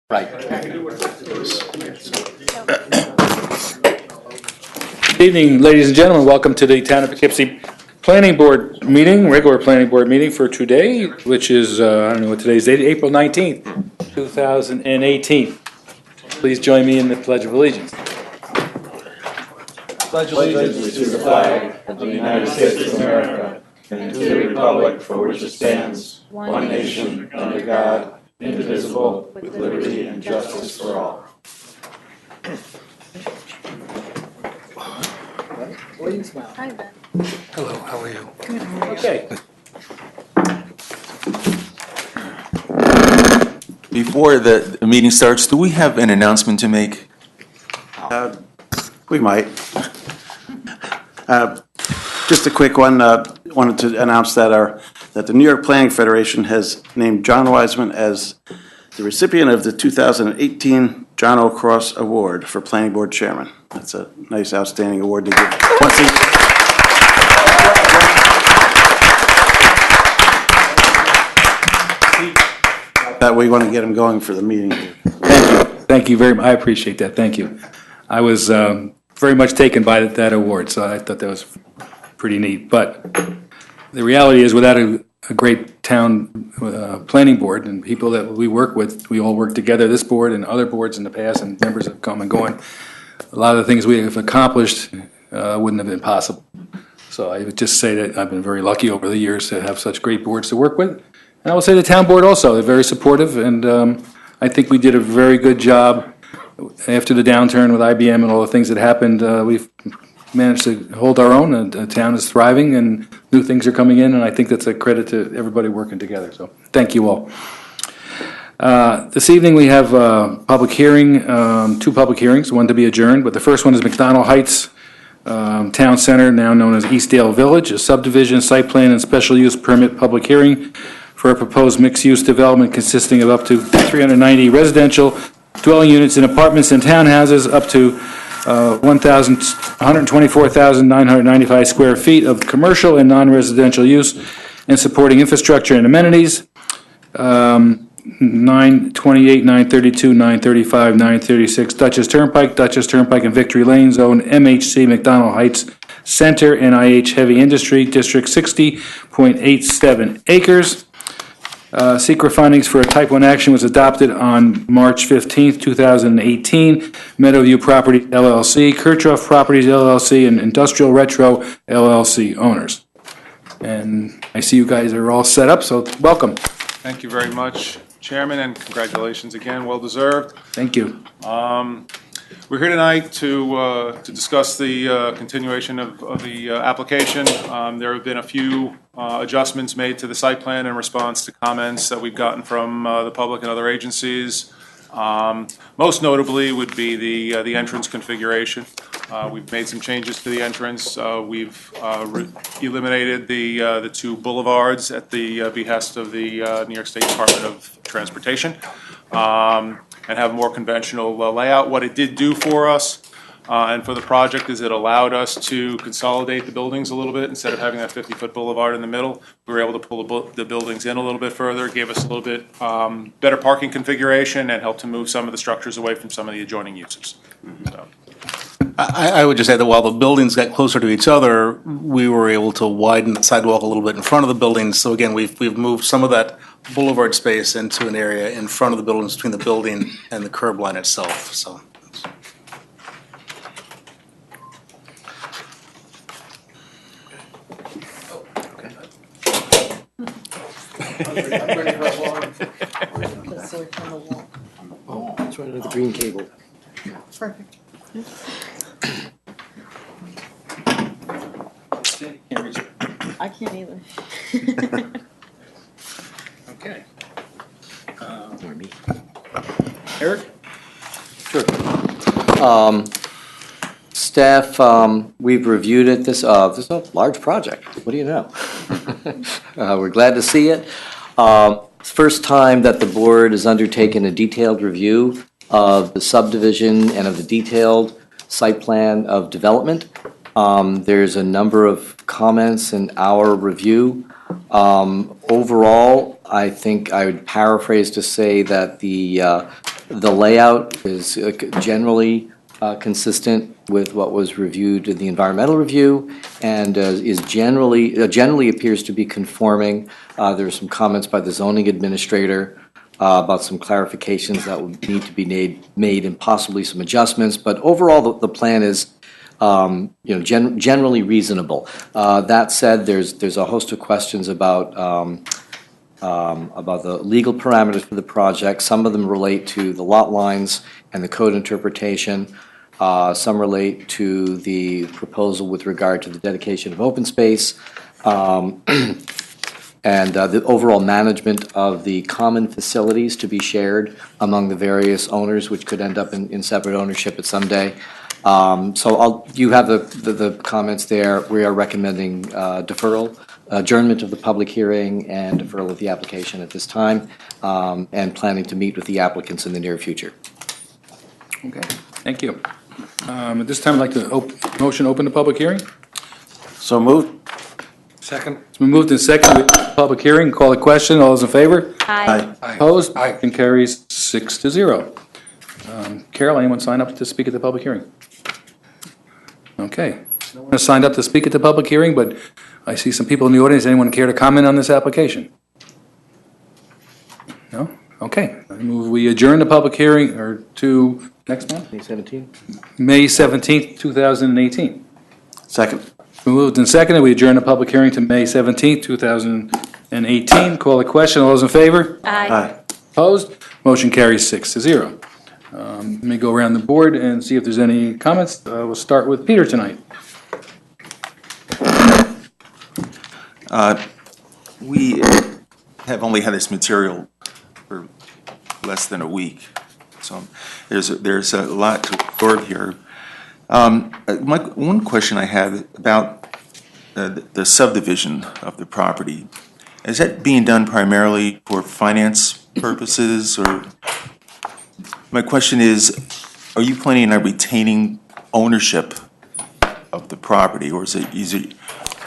Right. Good evening, ladies and gentlemen. Welcome to the Town of Poughkeepsie Planning Board meeting, regular Planning Board meeting for today, which is, I don't know what today's date, April 19th, 2018. Please join me in the Pledge of Allegiance. Pledge allegiance to the flag of the United States of America and to the republic for which it stands, one nation, under God, indivisible, with liberty and justice for all. Hi, Ben. Hello, how are you? Good, how are you? Okay. Before the meeting starts, do we have an announcement to make? We might. Just a quick one. Wanted to announce that the New York Planning Federation has named John Wiseman as the recipient of the 2018 John O. Cross Award for Planning Board Chairman. That's a nice, outstanding award to give. That we want to get him going for the meeting here. Thank you. Thank you very much. I appreciate that. Thank you. I was very much taken by that award, so I thought that was pretty neat. But the reality is, without a great town planning board and people that we work with, we all work together, this board and other boards in the past, and members have come and gone, a lot of the things we have accomplished wouldn't have been possible. So I would just say that I've been very lucky over the years to have such great boards to work with. And I will say the town board also, they're very supportive, and I think we did a very good job after the downturn with IBM and all the things that happened. We've managed to hold our own, and the town is thriving, and new things are coming in, and I think that's a credit to everybody working together. So thank you all. This evening we have a public hearing, two public hearings, one to be adjourned, but the first one is McDonald Heights Town Center, now known as Eastdale Village, a subdivision, site plan, and special use permit public hearing for a proposed mixed-use development consisting of up to 390 residential dwelling units in apartments and townhouses, up to 124,995 square feet of commercial and non-residential use, and supporting infrastructure and amenities. 928, 932, 935, 936 Dutchess Turnpike and Victory Lane, Zone MHC, McDonald Heights Center, NIH Heavy Industry, District 60.87 acres. Secret findings for a Type 1 action was adopted on March 15th, 2018. Meadowview Properties LLC, Kirchhoff Properties LLC, and Industrial Retro LLC owners. And I see you guys are all set up, so welcome. Thank you very much, Chairman, and congratulations again, well deserved. Thank you. We're here tonight to discuss the continuation of the application. There have been a few adjustments made to the site plan in response to comments that we've gotten from the public and other agencies. Most notably would be the entrance configuration. We've made some changes to the entrance. We've eliminated the two boulevards at the behest of the New York State Department of Transportation, and have a more conventional layout. What it did do for us and for the project is it allowed us to consolidate the buildings a little bit. Instead of having that 50-foot boulevard in the middle, we were able to pull the buildings in a little bit further, gave us a little bit better parking configuration, and helped to move some of the structures away from some of the adjoining uses. So. I would just add that while the buildings got closer to each other, we were able to widen the sidewalk a little bit in front of the buildings. So again, we've moved some of that boulevard space into an area in front of the buildings between the building and the curb line itself. So. Oh, that's right under the green cable. Perfect. I can't either. Okay. Or me. Eric? Sure. Staff, we've reviewed it. This is a large project. What do you know? We're glad to see it. First time that the board has undertaken a detailed review of the subdivision and of the detailed site plan of development. There's a number of comments in our review. Overall, I think I would paraphrase to say that the The layout is generally consistent with what was reviewed in the environmental review and is generally appears to be conforming. There are some comments by the zoning administrator about some clarifications that would need to be made and possibly some adjustments. But overall, the plan is generally reasonable. That said, there's a host of questions about the legal parameters for the project. Some of them relate to the lot lines and the code interpretation. Some relate to the proposal with regard to the dedication of open space and the overall management of the common facilities to be shared among the various owners, which could end up in separate ownership at some day. You have the comments there. We are recommending deferral, adjournment of the public hearing, and deferral of the application at this time, and planning to meet with the applicants in the near future. Okay, thank you. At this time, I'd like to motion open the public hearing. So moved? Second. It's been moved and seconded. Public hearing, call the question. All those in favor? Aye. Opposed? Motion carries 6-0. Carol, anyone sign up to speak at the public hearing? Okay. No one has signed up to speak at the public hearing, but I see some people in the audience. Anyone care to comment on this application? No? Okay. I move we adjourn the public hearing or to next month? May 17? May 17th, 2018. Second? Moved and seconded. We adjourn the public hearing to May 17th, 2018. Call the question. All those in favor? Aye. Opposed? Motion carries 6-0. Let me go around the board and see if there's any comments. We'll start with Peter tonight. We have only had this material for less than a week, so there's a lot to absorb here. One question I have about the subdivision of the property, is that being done primarily for finance purposes, or my question is, are you planning on retaining ownership of the property, or is it easy?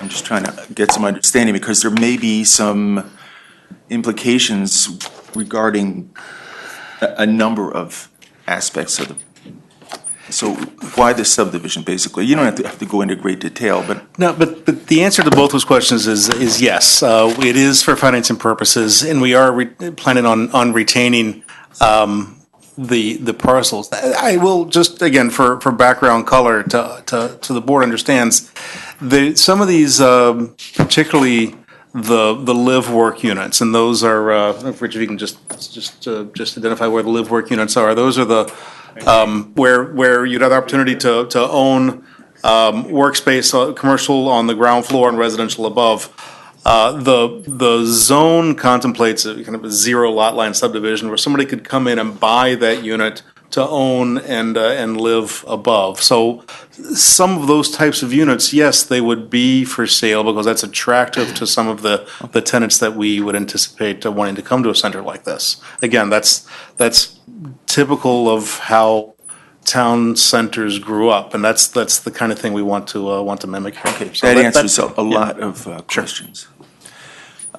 I'm just trying to get some understanding because there may be some implications regarding a number of aspects of the. So why the subdivision, basically? You don't have to go into great detail, but. No, but the answer to both those questions is yes. It is for financing purposes, and we are planning on retaining the parcels. I will just, again, for background color, to the board understands, some of these, particularly the live work units, and those are, Rich, if you can just identify where the live work units are. Those are the where you'd have the opportunity to own workspace, commercial on the ground floor and residential above. The zone contemplates a kind of a zero lot line subdivision where somebody could come in and buy that unit to own and live above. So some of those types of units, yes, they would be for sale because that's attractive to some of the tenants that we would anticipate wanting to come to a center like this. Again, that's typical of how town centers grew up, and that's the kind of thing we want to mimic here. Okay, so that answers a lot of questions.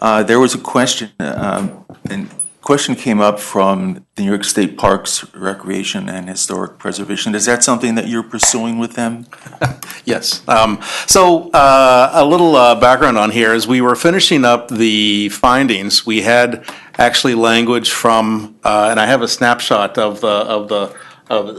There was a question, and question came up from the New York State Parks, Recreation, and Historic Preservation. Is that something that you're pursuing with them? Yes. So a little background on here is we were finishing up the findings. We had actually language from, and I have a snapshot of the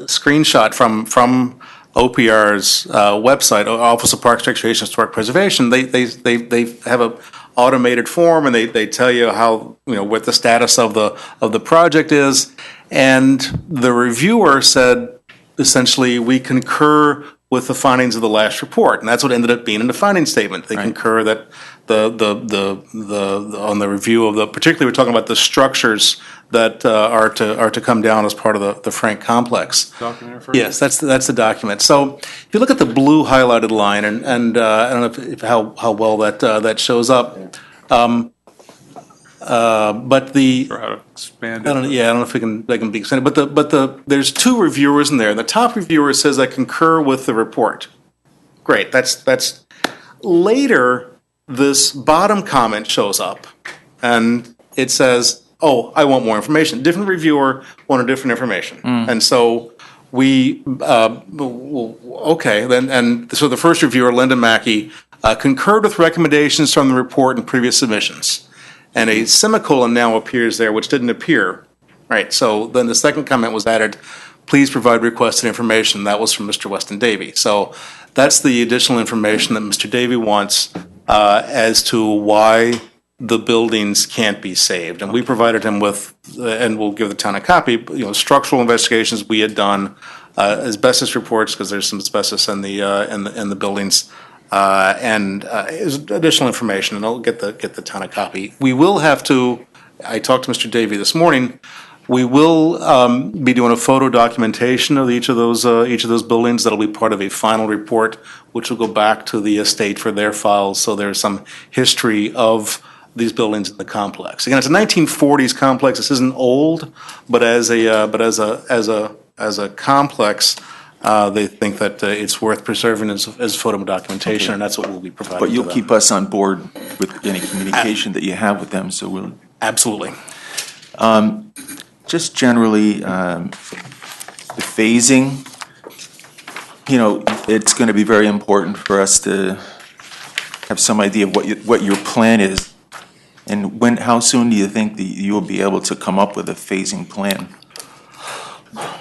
screenshot from OPR's website, Office of Parks, Recreation, Historic Preservation. They have a automated form, and they tell you how, what the status of the project is. And the reviewer said, essentially, we concur with the findings of the last report, and that's what ended up being in the finding statement. They concur that on the review of particularly we're talking about the structures that are to come down as part of the Frank complex. Document for Yes, that's the document. So if you look at the blue highlighted line, and I don't know how well that shows up, but the or how to expand I it. don't know if they can be extended, but there's two reviewers in there, and the top reviewer says I concur with the report. Great, that's later this bottom comment shows up, and it says oh, I want more information. Different reviewer wanted different information. And so we, okay, then, and so the first reviewer, Linda Mackey, concurred with recommendations from the report and previous submissions. And a semicolon now appears there, which didn't appear. Right, so then the second comment was added, please provide requested information. That was from Mr. Weston Davey. So that's the additional information that Mr. Davey wants as to why the buildings can't be saved. And we provided him with, and we'll give the town a copy, structural investigations we had done, asbestos reports, because there's some asbestos in the buildings, and additional information, and I'll get the town a copy. We will have to, I talked to Mr. Davey this morning, we will be doing a photo documentation of each of those buildings. That'll be part of a final report, which will go back to the estate for their files. So there's some history of these buildings in the complex. Again, it's a 1940s complex. This isn't old, but as a complex, they think that it's worth preserving as photo documentation, and that's what we'll be providing. But you'll to them. keep us on board with any communication that you have with them, so we'll. Absolutely. Just generally, the phasing, it's going to be very important for us to have some idea of what your plan is. And how soon do you think that you will be able to come up with a phasing plan?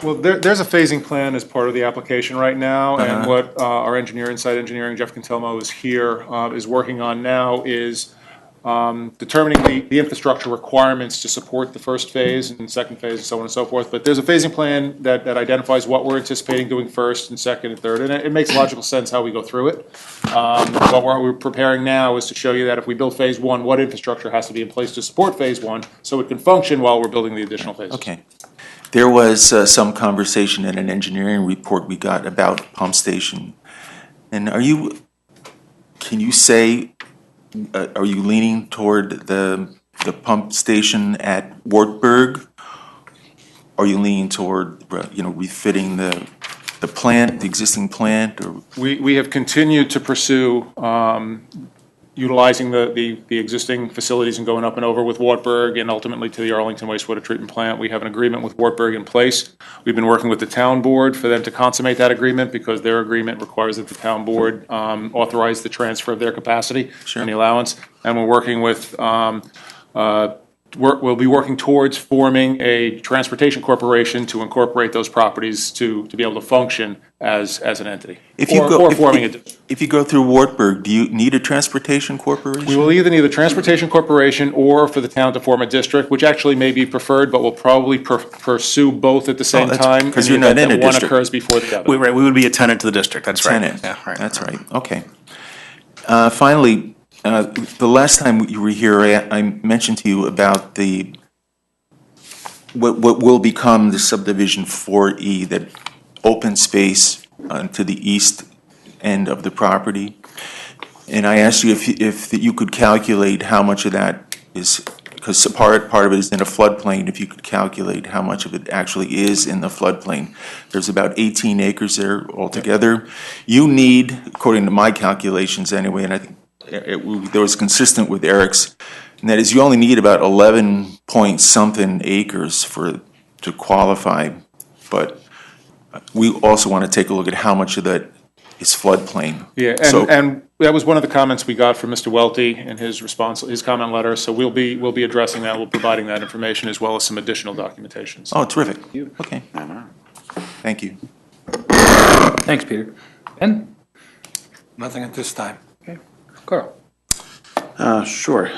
Well, there's a phasing plan as part of the application right now, and what our engineer, Inside Engineering, Jeff Cantelmo, is here, is working on now is determining the infrastructure requirements to support the first phase and second phase and so on and so forth. But there's a phasing plan that identifies what we're anticipating doing first and second and third, and it makes logical sense how we go through it. What we're preparing now is to show you that if we build phase one, what infrastructure has to be in place to support phase one so it can function while we're building the additional phases. Okay. There was some conversation in an engineering report we got about pump station. And can you say, are you leaning toward the pump station at Wartburg? Are you leaning toward, refitting the plant, the existing plant? Or? We have continued to pursue utilizing the existing facilities and going up and over with Wartburg and ultimately to the Arlington wastewater treatment plant. We have an agreement with Wartburg in place. We've been working with the town board for them to consummate that agreement because their agreement requires that the town board authorize the transfer of their capacity and the allowance. And we're working with we'll be working towards forming a transportation corporation to incorporate those properties to be able to function as an entity. If you go through Wartburg, do you need a transportation corporation? We will either need a transportation corporation or for the town to form a district, which actually may be preferred, but we'll probably pursue both at the same time. Because you're not in a district. One occurs before the other. We would be a tenant to the district. That's right. Tenant. Yeah, right. That's right. Okay. Finally, the last time you were here, I mentioned to you about what will become the subdivision 4E, that open space to the east end of the property. And I asked you if you could calculate how much of that is, because part of it is in a floodplain, if you could calculate how much of it actually is in the floodplain. There's about 18 acres there altogether. You need, according to my calculations anyway, and I think that was consistent with Eric's, and that is you only need about 11 point something acres to qualify, but we also want to take a look at how much of that is floodplain. Yeah, and that was one of the comments we got from Mr. Welty in his response, his comment letter, so we'll be addressing that, we'll be providing that information as well as some additional documentation. Oh, terrific. Okay. Thank you. Thanks, Peter. Ben? Nothing at this time. Okay. Carl? Sure.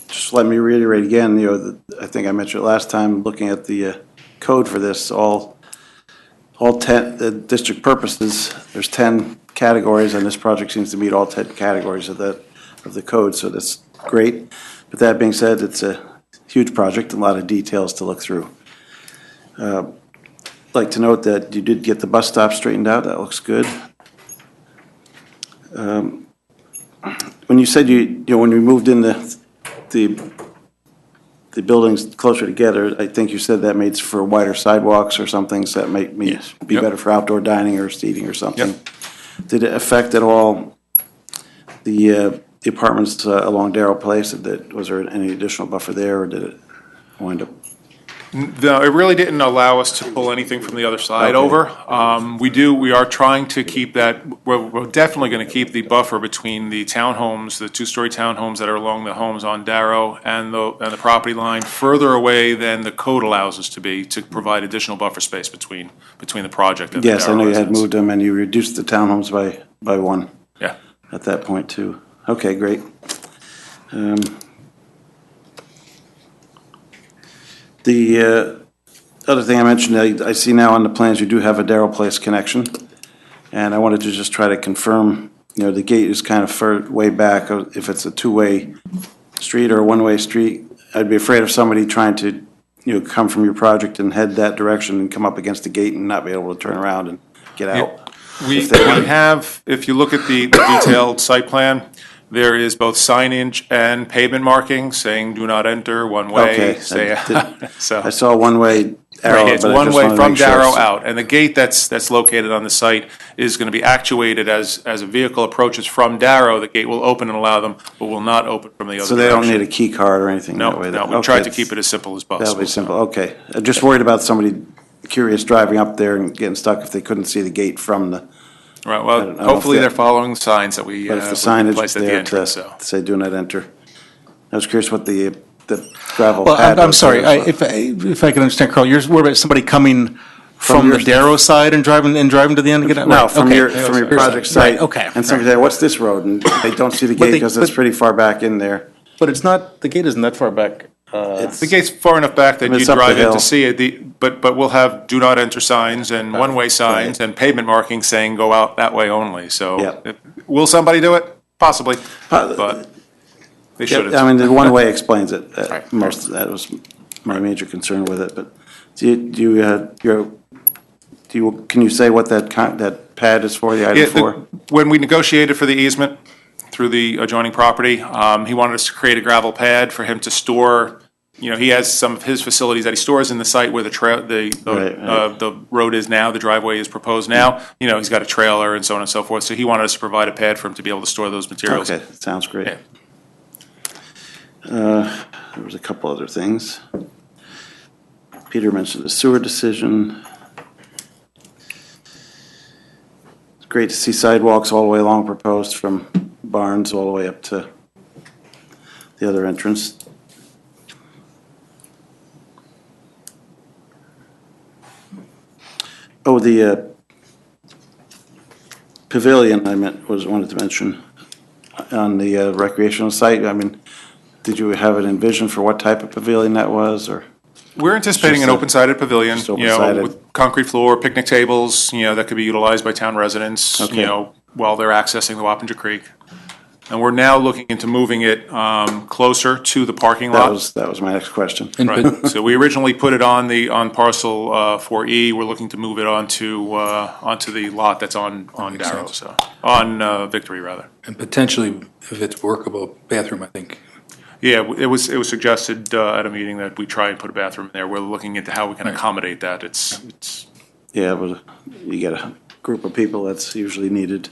Just let me reiterate again, I think I mentioned it last time, looking at the code for this, all 10, the district purposes, there's 10 categories, and this project seems to meet all 10 categories of the code, so that's great. But that being said, it's a huge project, a lot of details to look through. I'd like to note that you did get the bus stop straightened out, that looks good. When you said when we moved in the buildings closer together, I think you said that made for wider sidewalks or something, so that might be better for outdoor dining or seating or something. Yep. Did it affect at all the apartments along Darrell Place? Was there any additional buffer there, or did it? wind up? No, it really didn't allow us to pull anything from the other side Okay. over. We are trying to keep that, we're definitely going to keep the buffer between the townhomes, the two-story townhomes that are along the homes on Darrow and the property line further away than the code allows us to be, to provide additional buffer space between the project and the Darrow Yes, I know you had residents. moved them and you reduced the townhomes by one Yeah. at that point too. Okay, great. The other thing I mentioned, I see now on the plans you do have a Darrell Place connection. And I wanted to just try to confirm, the gate is kind of way back. If it's a two-way street or a one-way street, I'd be afraid of somebody trying to, come from your project and head that direction and come up against the gate and not be able to turn around and get out. We have, if you look at the detailed site plan, there is both signage and pavement marking saying do not enter, one way, Okay, so. I saw one-way arrow, Right, it's but I one just way wanted to from make sure. Darrow out, and the gate that's located on the site is going to be actuated as a vehicle approaches from Darrow. The gate will open and allow them, but will not open from the other So they don't direction. need a key card or anything that No, way? no, we tried to keep it as simple as possible. That'll be simple, okay. I'm just worried about somebody curious driving up there and getting stuck if they couldn't see the gate from the, Right, I well, don't know hopefully if they're following the signs that we but if the we signage placed at the there to entrance, so. say do not enter. I was curious what the gravel Well, pad I'm was sorry, there. if I can understand, Carl, you're worried about somebody coming from the your- Darrow side and driving to the end? and getting- No, right, from okay. your project site. Right, okay. And somebody say, what's this road? And they don't see the But gate they- because it's but- pretty far back in there. But it's not, the gate isn't that far back. The gate's far enough back that It's you up the drive in hill. to see it, but we'll have do not enter signs and one-way signs and pavement markings saying go out that way only, so. Yeah. Will somebody do it? Possibly, Uh, but they Yeah, shouldn't. I mean, the one way explains it. Right. Most of that was my major concern with it, but can you say what that pad is for, the Yeah, item for? When we negotiated for the easement through the adjoining property, he wanted us to create a gravel pad for him to store, he has some of his facilities that he stores in the site where the road is now, the driveway is proposed now. He's got a trailer and so on and so forth, so he wanted us to provide a pad for him to be able to store those materials. Okay, sounds great. Yeah. There was a couple other things. Peter mentioned the sewer decision. It's great to see sidewalks all the way along proposed from Barnes all the way up to the other entrance. Oh, the pavilion wanted to mention on the recreational site. I mean, did you have an envision for what type of pavilion that was, or? We're anticipating an Just a- open-sided pavilion, just open-sided. with concrete floor, picnic tables, that could be utilized by town residents, Okay. while they're accessing the Wappinger Creek. And we're now looking into moving it closer to the parking lot. That was my next question. Right, so we originally put it on parcel 4E, we're looking to move it onto the lot that's on Darrow, sense. so, on Victory, rather. And potentially, if it's workable, bathroom, I think. Yeah, it was suggested at a meeting that we try and put a bathroom in there, we're looking into how we can accommodate that, it's, Yeah, but you get a group of people, that's usually needed.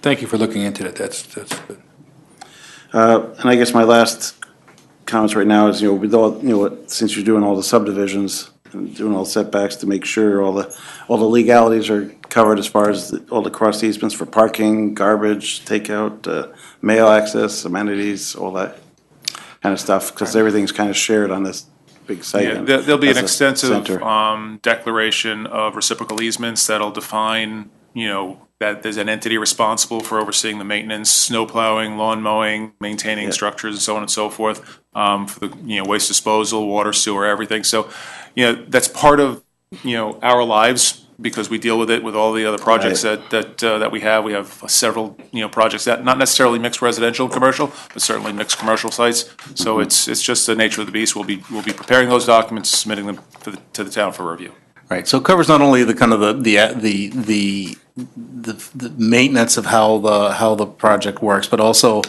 Thank you for looking into it, that's good. And I guess my last comments right now is, with all, since you're doing all the subdivisions and doing all the setbacks to make sure all the legalities are covered as far as all the cross easements for parking, garbage, takeout, mail access, amenities, all that kind of stuff, because everything's kind of shared on this big site. yeah, there'll be an as a extensive center. declaration of reciprocal easements that'll define, that there's an entity responsible for overseeing the maintenance, snow plowing, lawn mowing, maintaining Yeah. structures and so on and so forth, for the, waste disposal, water, sewer, everything. So, that's part of, our lives because we deal with it with all the other projects that we have. We have several, projects that, not necessarily mixed residential and commercial, but certainly mixed commercial sites. So it's just the nature of the beast. We'll be preparing those documents, submitting them to the town for review. Right, so it covers not only the kind of the maintenance of how the project works, but also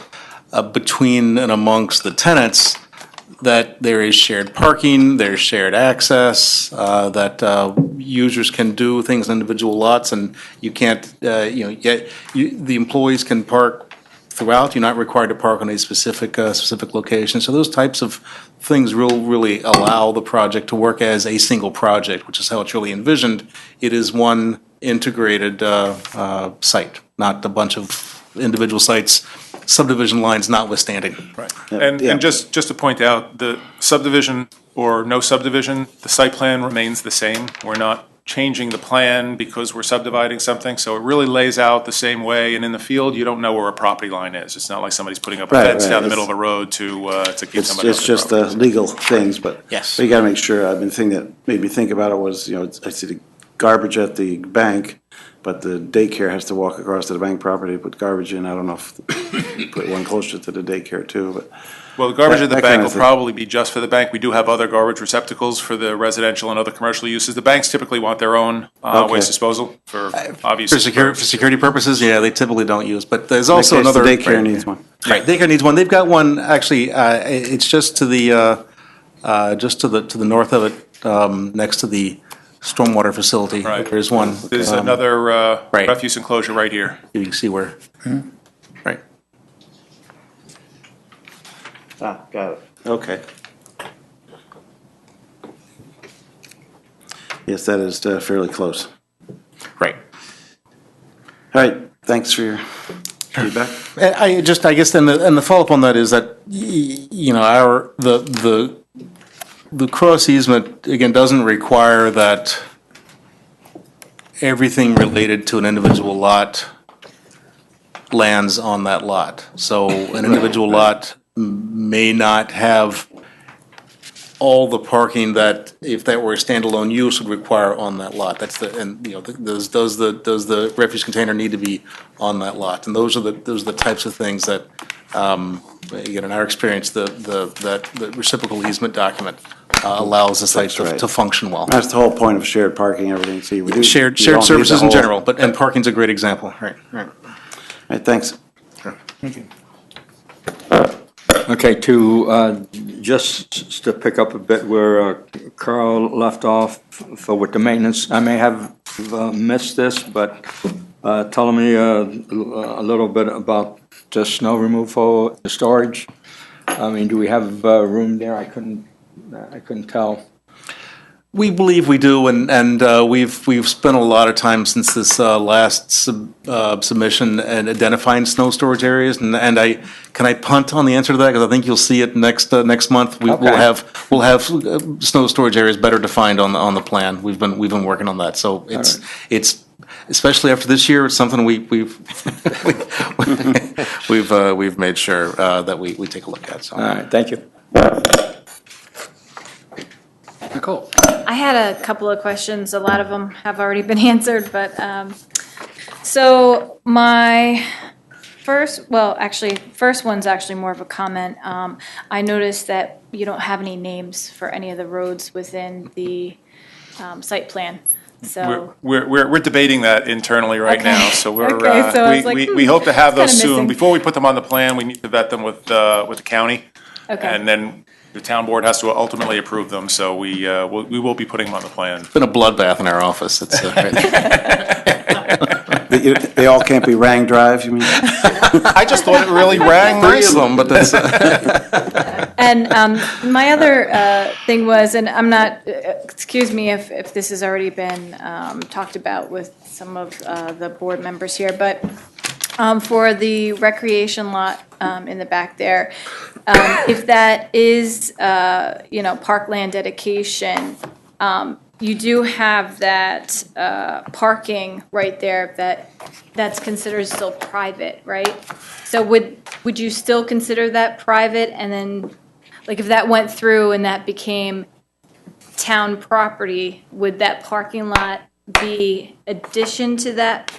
between and amongst the tenants, that there is shared parking, there's shared access, that users can do things in individual lots, and you can't, the employees can park throughout. You're not required to park on a specific location. So those types of things really allow the project to work as a single project, which is how it's really envisioned. It is one integrated site, not a bunch of individual sites, subdivision lines notwithstanding. Right. And just to point out, the subdivision or no subdivision, the site plan remains the same. We're not changing the plan because we're subdividing something, so it really lays out the same way, and in the field, you don't know where a property line is. It's not like somebody's putting up a fence down the middle of the road to keep somebody off It's the just the property. legal things, but. Yes. We gotta make sure, the thing that made me think about it was, I see the garbage at the bank, but the daycare has to walk across to the bank property to put garbage in. I don't know if put one closer to the daycare too, but. Well, the garbage at the that bank kind will of thing. probably be just for the bank. We do have other garbage receptacles for the residential and other commercial uses. The banks typically want their own Okay. waste disposal for obvious. For security purposes, yeah, they typically don't use, but there's also In that case, another. the daycare needs one. Right, daycare needs one. They've got one, actually, it's just to the north of it, next to the stormwater facility. Right. There's one. There's another right. refuse enclosure right here. You can see where. Right. Got it. Okay. Yes, that is fairly close. Right. All right, thanks for your feedback. I guess, and the follow-up on that is that, the cross easement, again, doesn't require that everything related to an individual lot lands on that lot. So an individual lot may not have all the parking that, if that were a standalone use, would require on that lot. That's does the refuse container need to be on that lot? And those are the types of things that, again, in our experience, the reciprocal easement document allows the site That's right. to function well. That's the whole point of shared parking, everything, so you Shared you don't need services the in whole- general, and parking's a great example, right. All right, thanks. Okay, just to pick up a bit where Carl left off with the maintenance, I may have missed this, but tell me a little bit about the snow removal, the storage. I mean, do we have room there? I couldn't tell. We believe we do, and we've spent a lot of time since this last submission and identifying snow storage areas. And can I punt on the answer to that, because I think you'll see it next month. We'll have snow storage areas better defined on the plan. We've been working on that, so it's especially after this year, it's something we've made sure that we take a look at. So. All right, thank you. Nicole. I had a couple of questions. A lot of them have already been answered, but so my first one's actually more of a comment. I noticed that you don't have any names for any of the roads within the site plan. So We're debating that internally right Okay. now, so we're, Okay, so I was like, we hope to have it's those kinda soon. missing. Before we put them on the plan, we need to vet them with the county. Okay. And then the town board has to ultimately approve them, so we will be putting them on the plan. It's been a bloodbath in our office. It's, They all can't be Rang Drive, you mean? I just thought it really rang three of nicely. them, but that's. And my other thing was, and I'm not, excuse me if this has already been talked about with some of the board members here, but for the recreation lot in the back there, if that is, parkland dedication, you do have that parking right there that's considered still private, right? So would you still consider that private? And then, like, if that went through and that became town property, would that parking lot be addition to that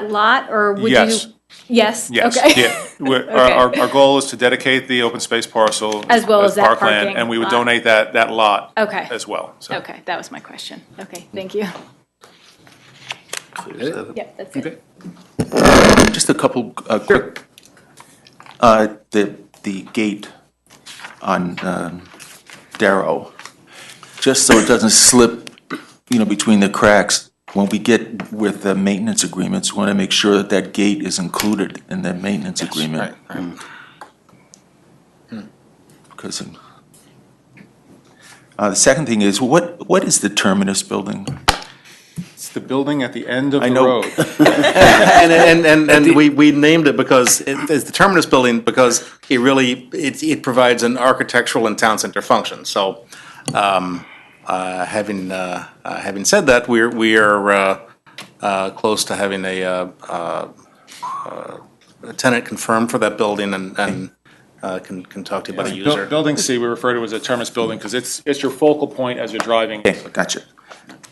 lot, or would Yes. you? Yes. Yes, Okay. yeah. Okay. Our goal is to dedicate the open space parcel. As well as that parkland, parking and we would lot. donate that lot Okay. as well, so. Okay, that was my question. Okay, thank you. Yep, that's it. Just a couple quick, the gate on Darrow, just so it doesn't slip, between the cracks, when we get with the maintenance agreements, we want to make sure that that gate is included in the maintenance agreement. Right. Because the second thing is, what is the terminus building? It's the building at the end of I the know. road. And we named it because it's the terminus building because it provides an architectural and town center function. So, having said that, we are close to having a tenant confirmed for that building and can talk to you about a user. Building C, we refer to as a terminus building because it's your focal point as you're driving. Okay, gotcha.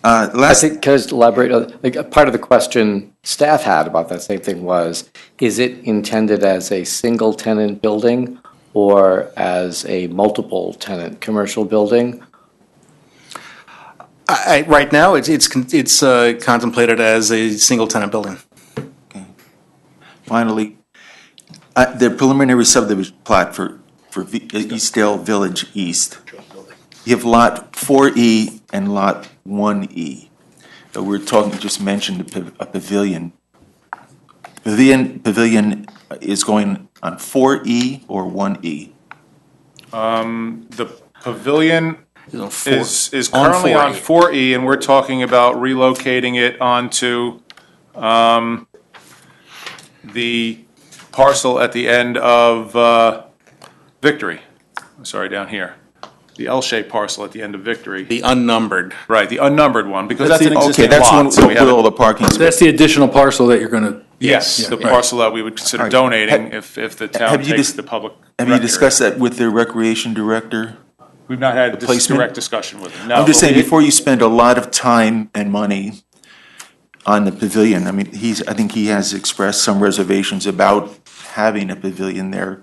I Last, think, can I just elaborate, like, part of the question staff had about that same thing was, is it intended as a single tenant building or as a multiple tenant commercial building? Right now, it's contemplated as a single tenant building. finally, the preliminary subdivision plat for Eastdale Village East. You have Lot 4E and Lot 1E. We're talking, just mentioned a pavilion. Pavilion is going on 4E or 1E? The pavilion is on currently on 4E. 4E, and we're talking about relocating it onto the parcel at the end of Victory. Sorry, down here. The L-shaped parcel at the end of Victory. The unnumbered. Right, the unnumbered one, because that's an Okay, existing that's one lot. So we with have all the parking spaces. That's the additional parcel that you're going to. Yes, the parcel that we would consider All right. donating if the town have you takes dis- the public. Have you record. discussed that with the recreation director? We've not had this placement? direct discussion with him. No, I'm just but saying, we- before you spend a lot of time and money on the pavilion, I mean, I think he has expressed some reservations about having a pavilion there.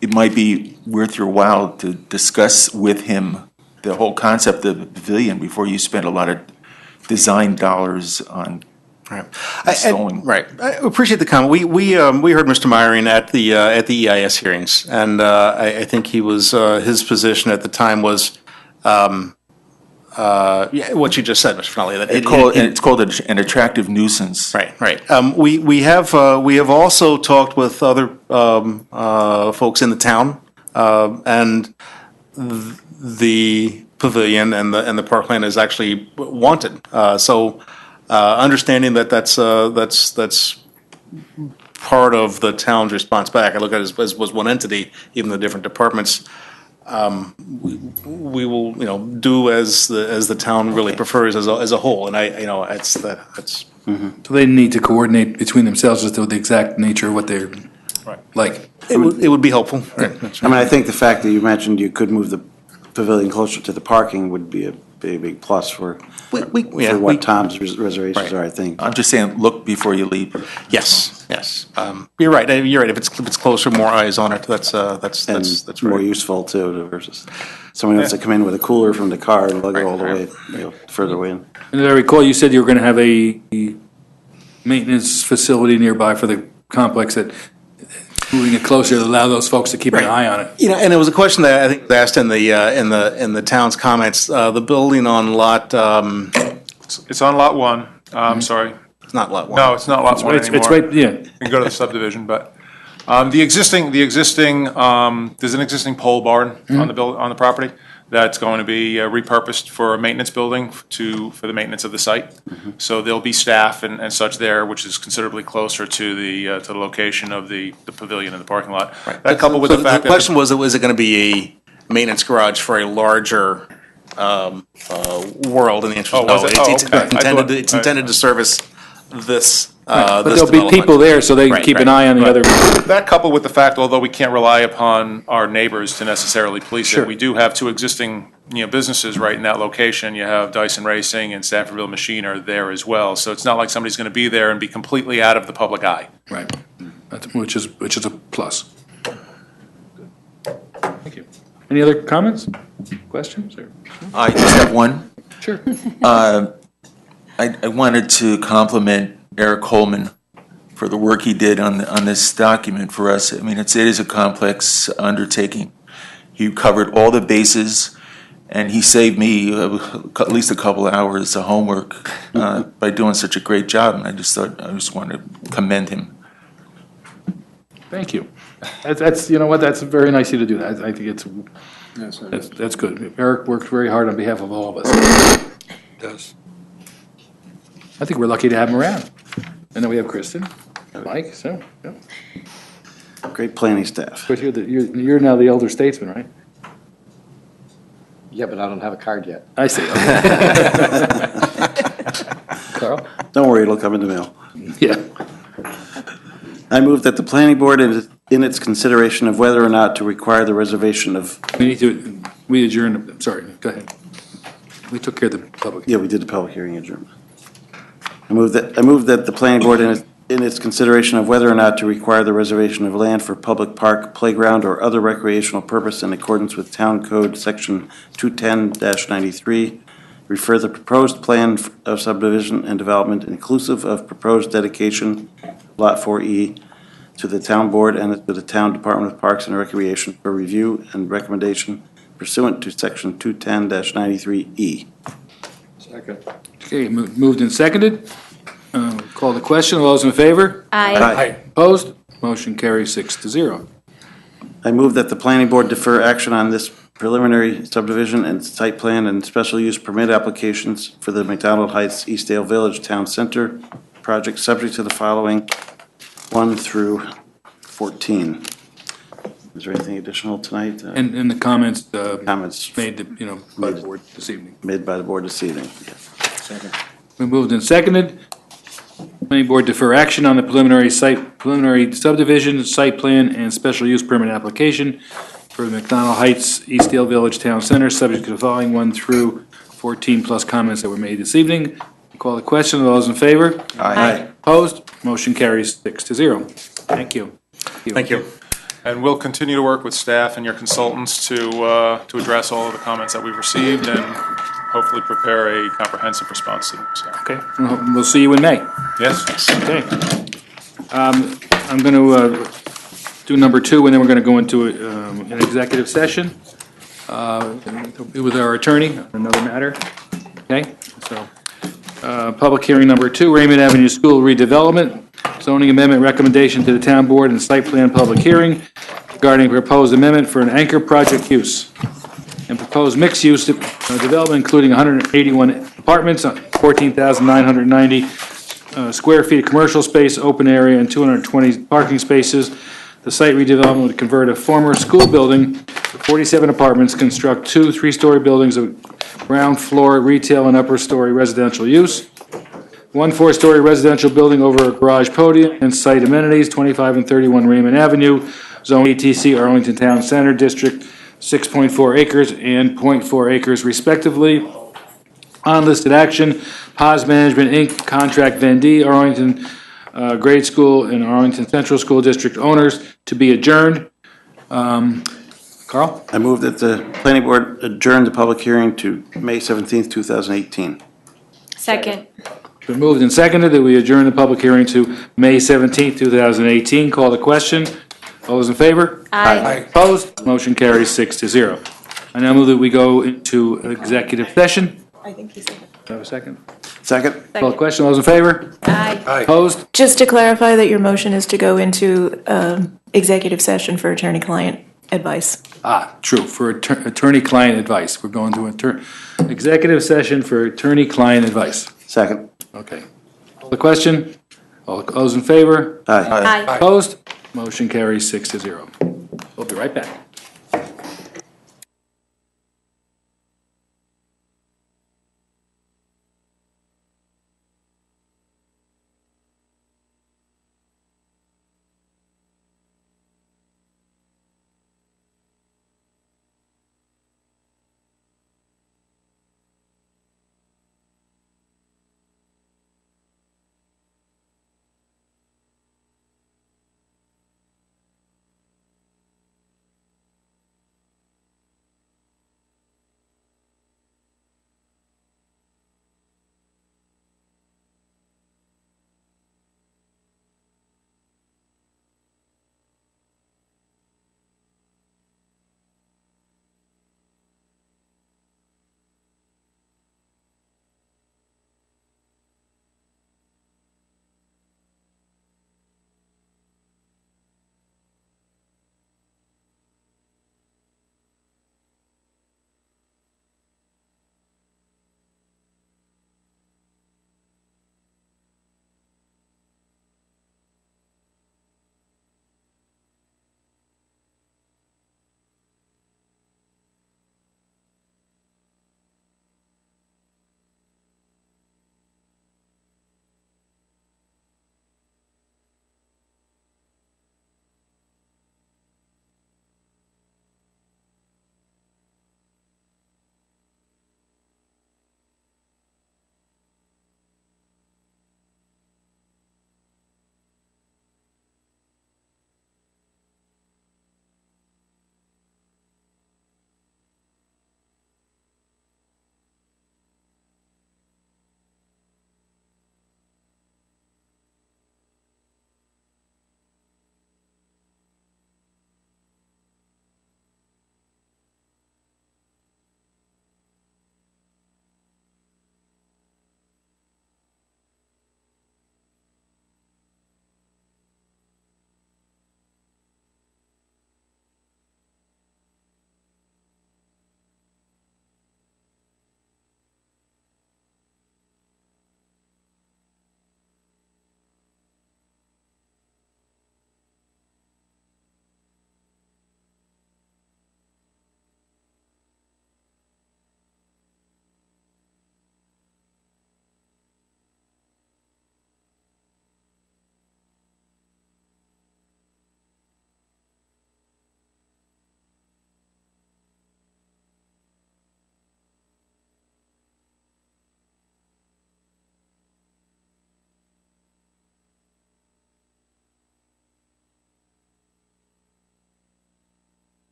It might be worth your while to discuss with him the whole concept of a pavilion before you spend a lot of design dollars on Right. installing. Right. I appreciate the comment. We heard Mr. Myring at the EIS hearings, and I think he was his position at the time was what you just said, Mr. Finelli. That It's called an attractive nuisance. Right, right. We have also talked with other folks in the town, and the pavilion and the parkland is actually wanted. So, understanding that that's part of the town's response back. I look at it as was one entity, even the different departments. We will, do as the town really prefers as a whole, and that's. So they need to coordinate between themselves as to the exact nature of what they're like. It would be helpful. Right. I mean, I think the fact that you mentioned you could move the pavilion closer to the parking would be a big plus for what Tom's reservations are, I think. I'm just saying, look before you leap. Yes. You're right. If it's closer, more eyes on it. That's And right. more useful too, versus someone wants to come in with a cooler from the car and lug it all the way, further away. And as I recall, you said you were going to have a maintenance facility nearby for the complex, that moving it closer to allow those folks to keep an eye on it. And it was a question that I think was asked in the town's comments. The building on lot. It's on Lot 1. I'm sorry. It's not lot 1. No, it's not Lot 1 anymore. It's right, yeah. You can go to the subdivision, but there's an existing pole barn on the property that's going to be repurposed for a maintenance building for the maintenance of the site. So there'll be staff and such there, which is considerably closer to the location of the pavilion and the parking lot. That coupled with the fact the question was it going to be a maintenance garage for a larger world? And the answer is no. was it? It's intended to service this. But there'll be people there so they can keep an eye on the other. That coupled with the fact, although we can't rely upon our neighbors to necessarily police it, we do have two existing, businesses right in that location. You have Dyson Racing and Sanfordville Machine are there as well. So it's not like somebody's going to be there and be completely out of the public eye. Right. Which is a plus. Thank you. Any other comments, questions? I just have one. Sure. I wanted to compliment Eric Holman for the work he did on this document for us. I mean, it is a complex undertaking. He covered all the bases, And he saved me at least a couple of hours of homework by doing such a great job. And I just wanted to commend him. Thank you. That's, you know what, that's very nice of you to do that. I think that's good. Eric works very hard on behalf of all of us. Does. I think we're lucky to have him around. And then we have Kristen, Mike, so, yeah. Great planning staff. But you're now the elder statesman, right? Yeah, but I don't have a card yet. I see. Carl? Don't worry, it'll come in the mail. Yeah. I move that the planning board, in its consideration of whether or not to require the reservation of, We adjourned, sorry, go ahead. We took care of the public. yeah, we did the public hearing adjournment. I move that the planning board, in its consideration of whether or not to require the reservation of land for public park, playground, or other recreational purpose in accordance with Town Code Section 210-93, refer the proposed plan of subdivision and development inclusive of proposed dedication, Lot 4E, to the town board and to the town Department of Parks and Recreation for review and recommendation pursuant to Section 210-93E. Second. Okay, moved and seconded. Call the question. All those in favor? Aye. Opposed? Motion carries 6-0. I move that the planning board defer action on this preliminary subdivision and site plan and special use permit applications for the McDonald Heights Eastdale Village Town Center project, subject to the following 1 through 14. Is there anything additional tonight? And the comments Comments made, by the board this evening. made by the board this evening? We moved and seconded. Planning board defer action on the preliminary subdivision, site plan, and special use permit application for the McDonald Heights Eastdale Village Town Center, subject to the following 1 through 14 plus comments that were made this evening. Call the question. All those in favor? Aye. Opposed? Motion carries 6-0. Thank you. Thank you. And we'll continue to work with staff and your consultants to address all of the comments that we've received and hopefully prepare a comprehensive response to them. So, Okay, we'll see you in May. yes? Okay. I'm going to do number 2, and then we're going to go into an executive session with our attorney on another matter. Okay, so public hearing number 2, Raymond Avenue School redevelopment, zoning amendment recommendation to the town board and site plan public hearing regarding proposed amendment for an anchor project use and proposed mixed-use development including 181 apartments, 14,990 square feet of commercial space, open area, and 220 parking spaces. The site redevelopment would convert a former school building to 47 apartments, construct 2 3-story buildings of ground floor retail and upper story residential use, 1 4-story residential building over a garage podium, and site amenities, 25 and 31 Raymond Avenue, Zone ETC, Arlington Town Center District, 6.4 acres and 0.4 acres respectively. Unlisted action, Paz Management Inc., Contract Vendee, Arlington Grade School and Arlington Central School District owners, to be adjourned. Carl? I move that the planning board adjourn the public hearing to May 17th, 2018. Second. Been moved and seconded that we adjourn the public hearing to May 17th, 2018. Call the question. All those in favor? Aye. Opposed? Motion carries 6-0. I now move that we go into executive session. I think he said it. Do I have a second? Second? Call the question. All those in favor? Aye. Opposed? Just to clarify that your motion is to go into executive session for attorney-client advice. True, for attorney-client advice. We're going to executive session for attorney-client advice. Second. Okay. Call the question. All those in favor? Aye. Aye. Opposed? Motion carries 6-0. We'll be right back.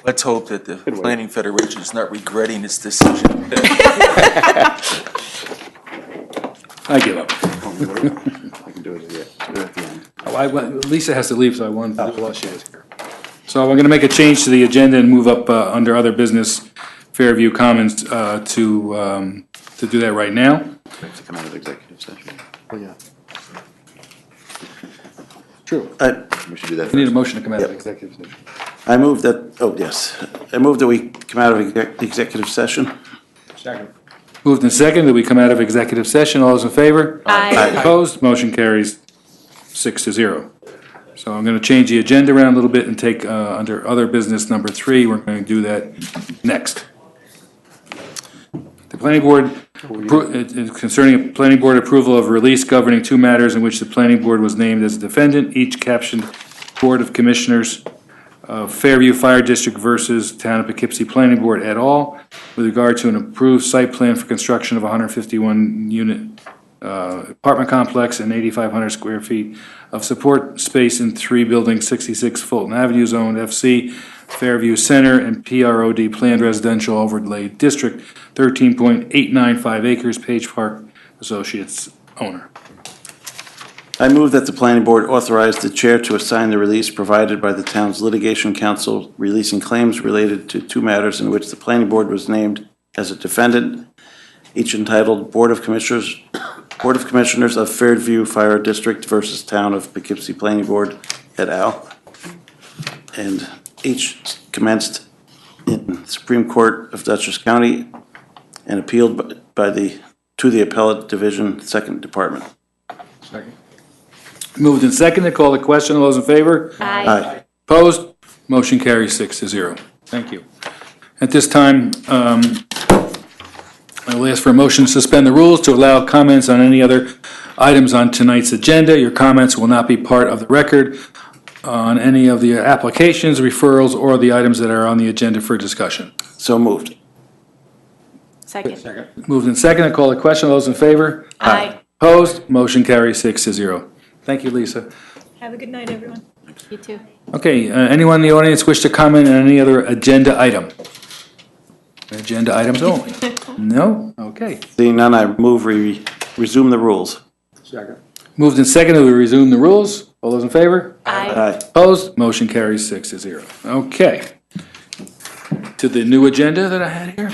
Let's hope that the Planning Federation is not regretting its decision. I give up. I can do it, at the end. Lisa has to leave, so I wanted to, well, she is here. So I'm going to make a change to the agenda and move up under other business, Fairview Commons, to do that right now. To come out of executive session. Oh, yeah. True. We should do that We need a first. motion to come out of Yep. executive session. I move that, oh, yes. I move that we come out of executive session. Second. Moved and second that we come out of executive session. All those in favor? Aye. Opposed? Motion carries 6-0. So I'm going to change the agenda around a little bit and take under other business number 3. We're going to do that next. The planning board, concerning a planning board approval of release governing 2 matters in which the planning board was named as a defendant, each captioned Board of Commissioners of Fairview Fire District versus Town of Poughkeepsie Planning Board et al. With regard to an approved site plan for construction of a 151-unit apartment complex and 8,500 square feet of support space in 3 buildings, 66 Fulton Avenue, Zone FC, Fairview Center, and PROD Planned Residential Overlay District, 13.895 acres, Page Park Associates owner. I move that the planning board authorize the chair to assign the release provided by the town's litigation counsel releasing claims related to 2 matters in which the planning board was named as a defendant, each entitled Board of Commissioners of Fairview Fire District versus Town of Poughkeepsie Planning Board et al. And each commenced in Supreme Court of Dutchess County and appealed to the Appellate Division, 2nd Department. Second. Moved and seconded. Call the question. All those in favor? Aye. Opposed? Motion carries 6-0. Thank you. At this time, I will ask for a motion to suspend the rules to allow comments on any other items on tonight's agenda. Your comments will not be part of the record on any of the applications, referrals, or the items that are on the agenda for discussion. So moved. Second. Moved and seconded. Call the question. All those in favor? Aye. Opposed? Motion carries 6-0. Thank you, Lisa. Have a good night, everyone. You too. Okay, anyone in the audience wish to comment on any other agenda item? Agenda items only? No? Okay. Seeing none, I move we resume the rules. Moved and seconded, we resume the rules. All those in favor? Aye. Aye. Opposed? Motion carries 6-0. Okay. To the new agenda that I had here.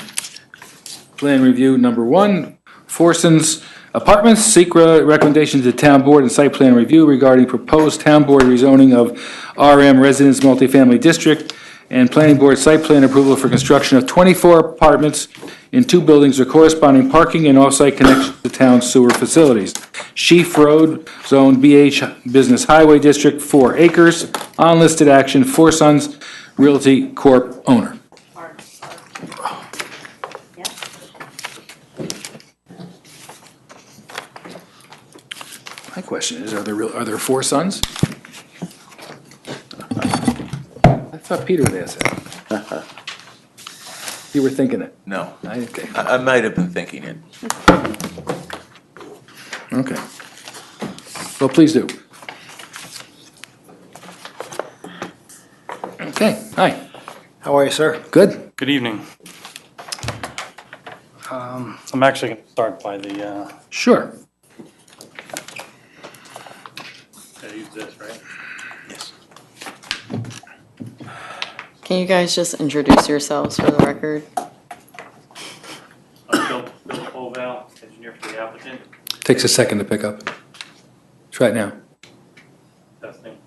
Plan review number 1, Forson's Apartments, seek recommendation to the town board and site plan review regarding proposed town board rezoning of RM Residence Multifamily District and planning board site plan approval for construction of 24 apartments in 2 buildings with corresponding parking and off-site connection to town sewer facilities. Sheaf Road, Zone BH Business Highway District, 4 acres. Unlisted action, Forsons Realty Corp. owner. My question is, are there 4 sons? I thought Peter would ask that. You were thinking it? No, Okay. I might have been thinking it. Okay. Well, please do. Okay, hi. How are you, sir? Good. Good evening. I'm actually going to start by the, Sure. I use this, right? Yes. Can you guys just introduce yourselves for the record? Bill Colval, engineer for the applicant, Takes a second to pick up. Try it now. testing.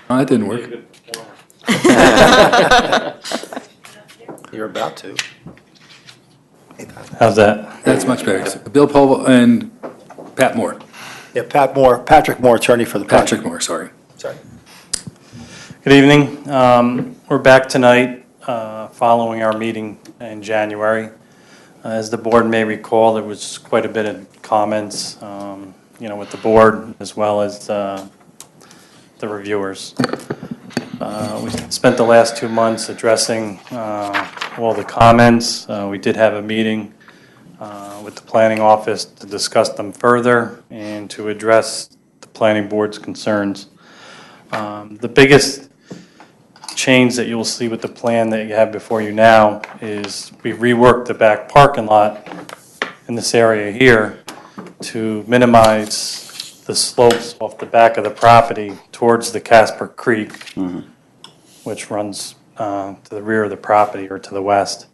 Oh, that didn't Be a work. good performer. You're about to. How's that? That's much better. Bill Povall and Pat Moore. Yeah, Patrick Moore, attorney for the project. Patrick Moore, sorry. Sorry. Good evening. We're back tonight following our meeting in January. As the board may recall, there was quite a bit of comments, with the board as well as the reviewers. We spent the last 2 months addressing all the comments. We did have a meeting with the planning office to discuss them further and to address the planning board's concerns. The biggest change that you'll see with the plan that you have before you now is we reworked the back parking lot in this area here to minimize the slopes off the back of the property towards the Casper Creek, which runs to the rear of the property or to the west.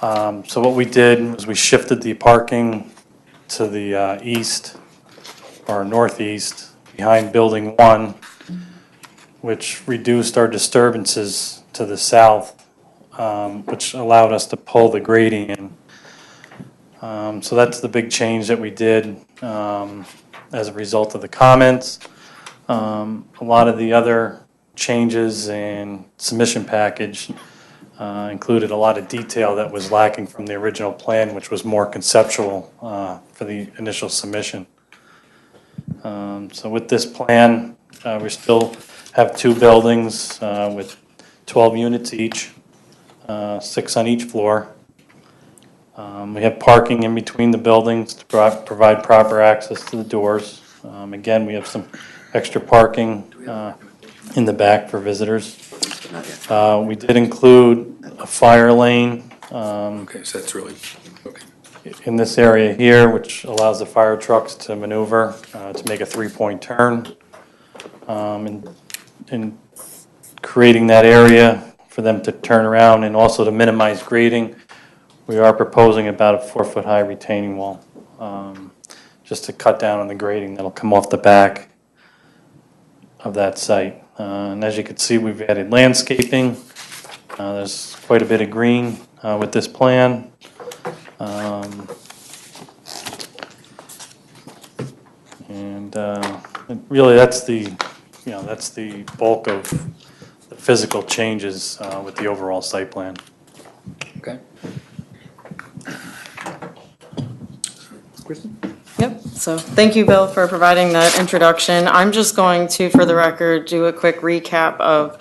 So what we did was we shifted the parking to the east or northeast behind Building 1, which reduced our disturbances to the south, which allowed us to pull the grading in. So that's the big change that we did as a result of the comments. A lot of the other changes in submission package included a lot of detail that was lacking from the original plan, which was more conceptual for the initial submission. So with this plan, we still have 2 buildings with 12 units each, 6 on each floor. We have parking in between the buildings to provide proper access to the doors. Again, we have some extra parking in the back for visitors. We did include a fire lane Okay, so that's really, okay. in this area here, which allows the fire trucks to maneuver to make a 3-point turn. In creating that area for them to turn around and also to minimize grading, we are proposing about a 4-foot-high retaining wall, just to cut down on the grading that'll come off the back of that site. And as you can see, we've added landscaping. There's quite a bit of green with this plan. And really, that's the bulk of the physical changes with the overall site plan. Okay. Kristen? Yep, so thank you, Bill, for providing that introduction. I'm just going to, for the record, do a quick recap of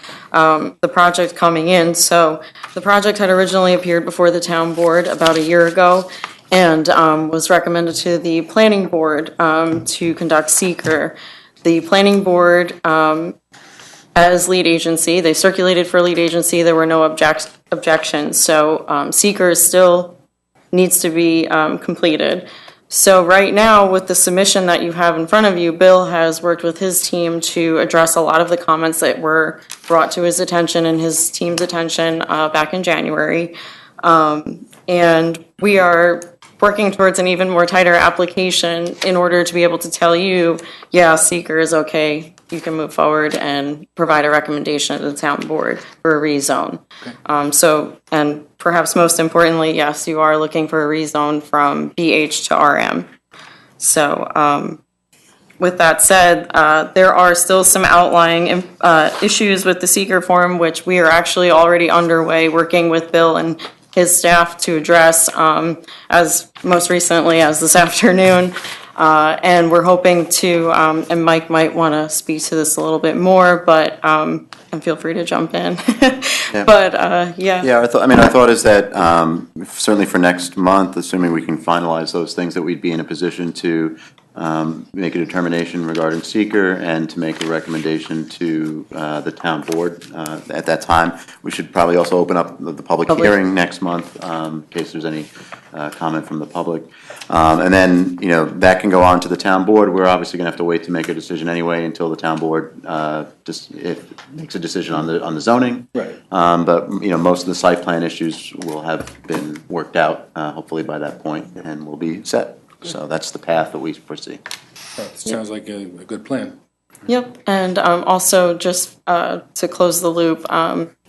the project coming in. So the project had originally appeared before the town board about a year ago and was recommended to the planning board to conduct seeker. The planning board, as lead agency, they circulated for lead agency, there were no objections. So seeker still needs to be completed. So right now, with the submission that you have in front of you, Bill has worked with his team to address a lot of the comments that were brought to his attention and his team's attention back in January. And we are working towards an even more tighter application in order to be able to tell you, yeah, seeker is okay, you can move forward and provide a recommendation to the town board for a rezone. Okay. And perhaps most importantly, yes, you are looking for a rezone from BH to RM. So with that said, there are still some outlying issues with the seeker form, which we are actually already underway working with Bill and his staff to address as most recently as this afternoon. And we're hoping to, and Mike might want to speak to this a little bit more, but, and feel free to jump in. Yeah. But, yeah. Yeah, our thought is that certainly for next month, assuming we can finalize those things, that we'd be in a position to make a determination regarding seeker and to make a recommendation to the town board at that time. We should probably also open up the public hearing next month in case there's any comment from the public. And then, that can go on to the town board. We're obviously going to have to wait to make a decision anyway until the town board makes a decision on the zoning. Right. But, most of the site plan issues will have been worked out, hopefully by that point, and we'll be set. So that's the path that we foresee. Sounds like a good plan. Yep, and also just to close the loop,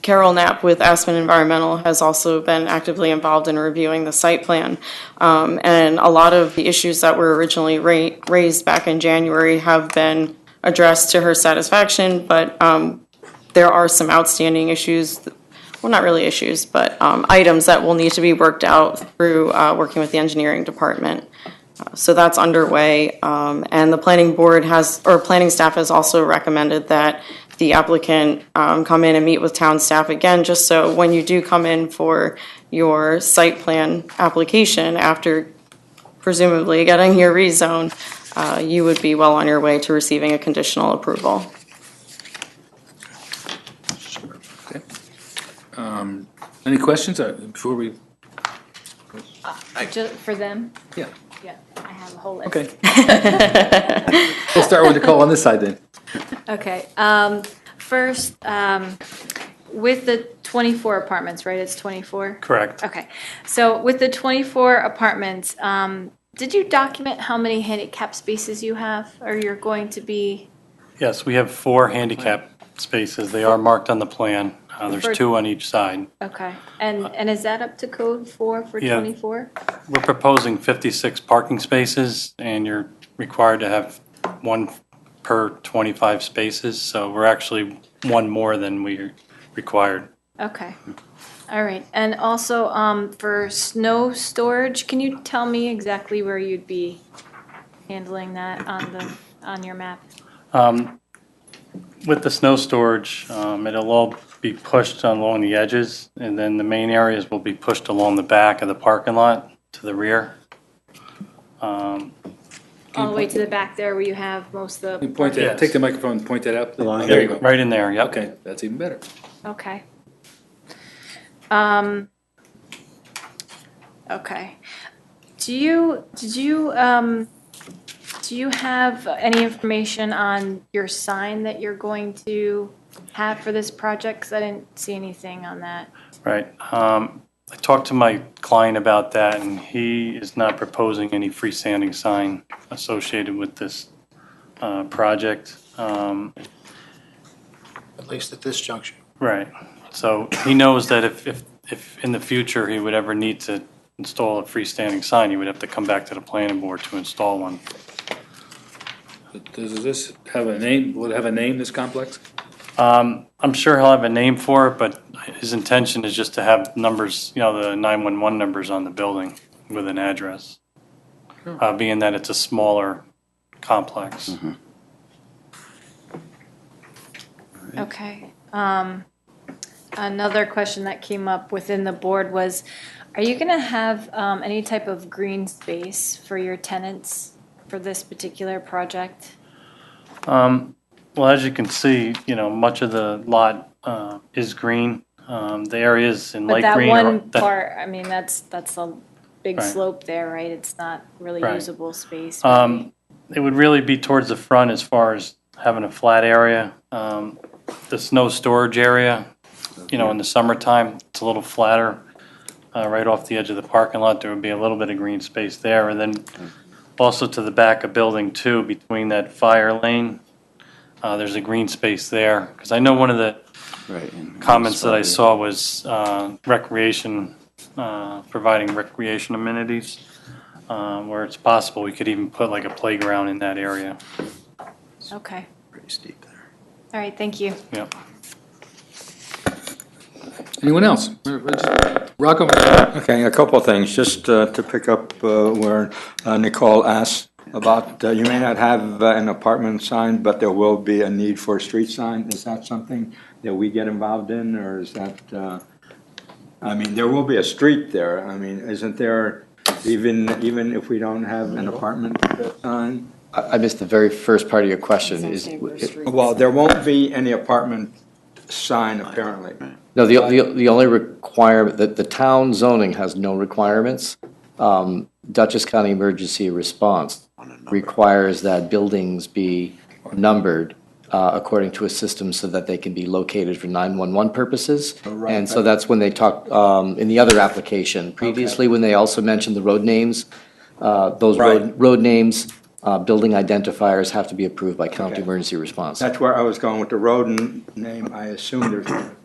Carol Knapp with Aspen Environmental has also been actively involved in reviewing the site plan. And a lot of the issues that were originally raised back in January have been addressed to her satisfaction, but there are some outstanding issues, well, not really issues, but items that will need to be worked out through working with the engineering department. So that's underway, and the planning board planning staff has also recommended that the applicant come in and meet with town staff again, just so when you do come in for your site plan application, after presumably getting your rezone, you would be well on your way to receiving a conditional approval. Any questions before we? Just for them? Yeah. Yeah, I have a whole list. Okay. We'll start with the call on this side then. Okay, first, with the 24 apartments, right, it's 24? Correct. Okay, so with the 24 apartments, did you document how many handicap spaces you have, or you're going to be? Yes, we have 4 handicap spaces. They are marked on the plan. There's For- 2 on each side. Okay, and is that up to code for Yeah. 24? We're proposing 56 parking spaces, and you're required to have 1 per 25 spaces, so we're actually 1 more than we required. Okay, all right, and also, for snow storage, can you tell me exactly where you'd be handling that on your map? With the snow storage, it'll all be pushed along the edges, and then the main areas will be pushed along the back of the parking lot to the rear. All the way to the back there where you have most of the. You point that, Yes. take the microphone and point that out. Along There you go. Right in there, yep. Okay, that's even better. Okay. Okay. Do you have any information on your sign that you're going to have for this project? Because I didn't see anything on that. Right. I talked to my client about that, and he is not proposing any freestanding sign associated with this project. At least at this juncture. Right. So he knows that if in the future he would ever need to install a freestanding sign, he would have to come back to the planning board to install one. Does this have a name? Will it have a name, this complex? I'm sure he'll have a name for it, but his intention is just to have numbers, the 911 numbers on the building with an address, being that it's a smaller complex. Mm-hmm. Okay. Another question that came up within the board was, are you going to have any type of green space for your tenants for this particular project? Well, as you can see, much of the lot is green. The areas in light But that green. one part, I mean, that's a big Right. slope there, right? It's not really Right. usable space. Really. It would really be towards the front as far as having a flat area. The snow storage area, in the summertime, it's a little flatter. Right off the edge of the parking lot, there would be a little bit of green space there. And then also to the back of building 2, between that fire lane, there's a green space there. Because I know one of the comments that I saw was recreation, providing recreation amenities, where it's possible we could even put like a playground in that area. Okay. Pretty steep there. All right, thank you. Yep. Anyone else? Rocco? Okay, a couple of things, just to pick up where Nicole asked about, you may not have an apartment sign, but there will be a need for a street sign. Is that something that we get involved in, or is that, there will be a street there. Isn't there, even if we don't have an apartment sign? I missed the very first part of your question. Well, there won't be any apartment sign apparently. No, the only requirement, that the town zoning has no requirements. Dutchess County Emergency Response requires that buildings be numbered according to a system so that they can be located for 911 purposes. And so that's when they talk, in the other application, previously, when they also mentioned the road names, those road names, building identifiers have to be approved by County Emergency Response. That's where I was going with the road name. I assume there's going to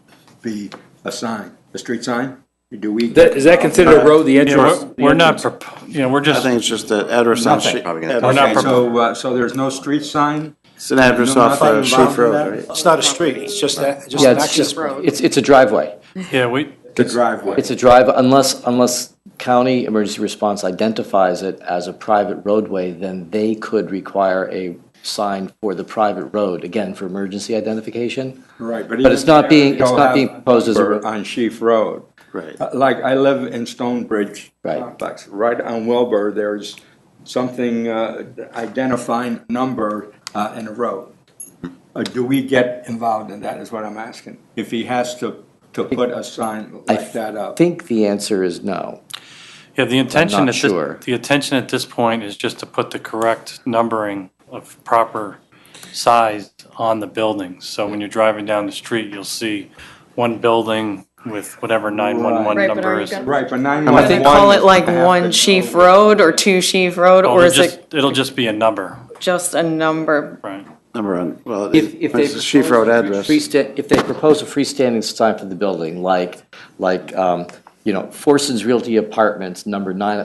be a sign, a street sign? Do we? Is that considered a road, the entrance? We're not, we're I just, think it's just an address on sheet. We're not So there's no street sign? It's an address off Nothing Sheaf involved in Road, that? right? It's not a street, it's just Yeah, an it's access just, road. it's a driveway. The driveway. It's a drive, unless County Emergency Response identifies it as a private roadway, then they could require a sign for the private road, again, for emergency identification. Right, But it's not being proposed as a road. On Sheaf Road. Right. Like, I live in Stonebridge Right. complex. Right on Wilbur, there's something identifying number in a road. Do we get involved in that, is what I'm asking? If he has to to put a sign like that I up? think the answer is no. Yeah, the intention not at this, sure. the intention at this point is just to put the correct numbering of proper size on the buildings. So when you're driving down the street, you'll see one building with whatever 911 Right, but number are you is. gonna- Right, but Are 911. they call it like one Chief Road or two Chief Road, or is it It'll just be a number, just a number? right? Number on, well, If they it's a Chief Road address. If they propose a freestanding sign for the building, like, Forson's Realty Apartments, number I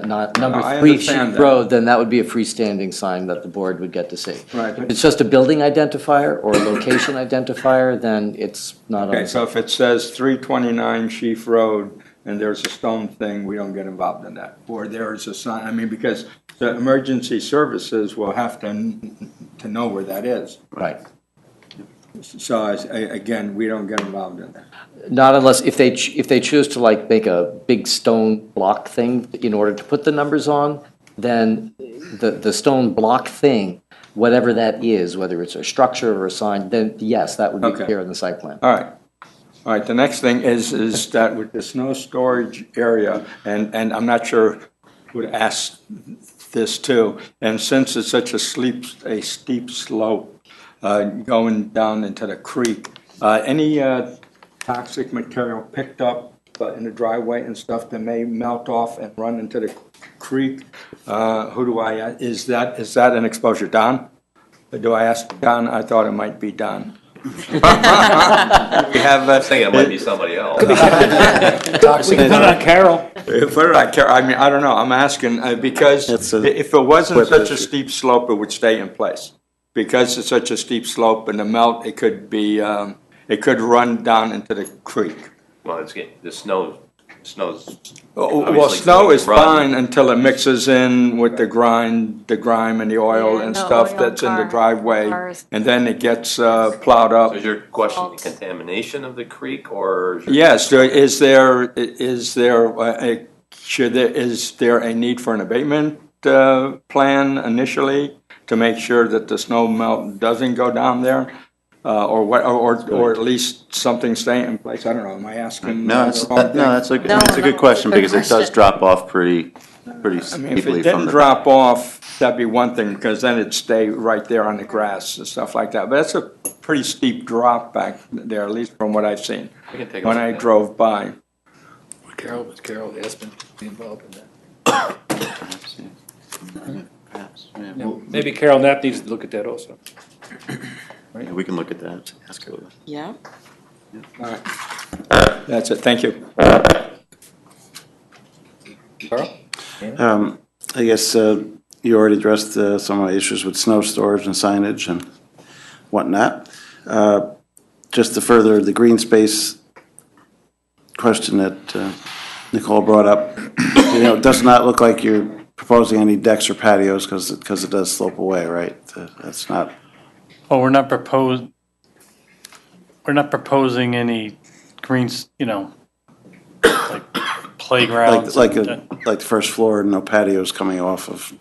3 Sheep understand that. Road, then that would be a freestanding sign that the board would get to see. Right. If it's just a building identifier or a location identifier, then it's not on. Okay, so if it says 329 Chief Road and there's a stone thing, we don't get involved in that. Or there's a sign, I mean, because the emergency services will have to know where that is. Right. So again, we don't get involved in that. Not unless, if they choose to like make a big stone block thing in order to put the numbers on, then the stone block thing, whatever that is, whether it's a structure or a sign, then yes, that would be Okay. clear in the site plan. All right, the next thing is that with the snow storage area, and I'm not sure who to ask this to, and since it's such a steep slope going down into the creek, any toxic material picked up in the driveway and stuff that may melt off and run into the creek, who do I, is that an exposure? Don? Do I ask Don? I thought it might be Don. We have. I think it might be somebody else. Put it on Carol. I mean, I don't know. I'm asking because if it wasn't such a steep slope, it would stay in place. Because it's such a steep slope and the melt, it could be, it could run down into the creek. Well, it's getting, the snow's. Well, obviously snow going to is run. fine until it mixes in with the grime and the oil Yeah, and the stuff oil that's in the driveway. cars. And then it gets plowed up. So is your question the contamination of the creek or? Yes, is there a need for an abatement plan initially to make sure that the snow melt doesn't go down there? Or at least something stay in place? I don't know, am I asking? That's a good question, because it does drop off pretty I mean, if steeply it from didn't the. drop off, that'd be one thing, because then it'd stay right there on the grass and stuff like that. But that's a pretty steep drop back there, at least from what I've seen We can take a when look I at that. drove by. Carol Espen be involved in that. Perhaps, yeah. Yeah, maybe Carol Knapp needs to look at that also. Yeah, we can look at that. Ask her. Yeah. All right. That's it, thank you. Carl? I guess you already addressed some of my issues with snow storage and signage and whatnot. Just to further the green space question that Nicole brought up, it does not look like you're proposing any decks or patios because it does slope away, right? That's not. Well, we're not proposing any greens, like playgrounds. Like the first floor, no patios coming off of.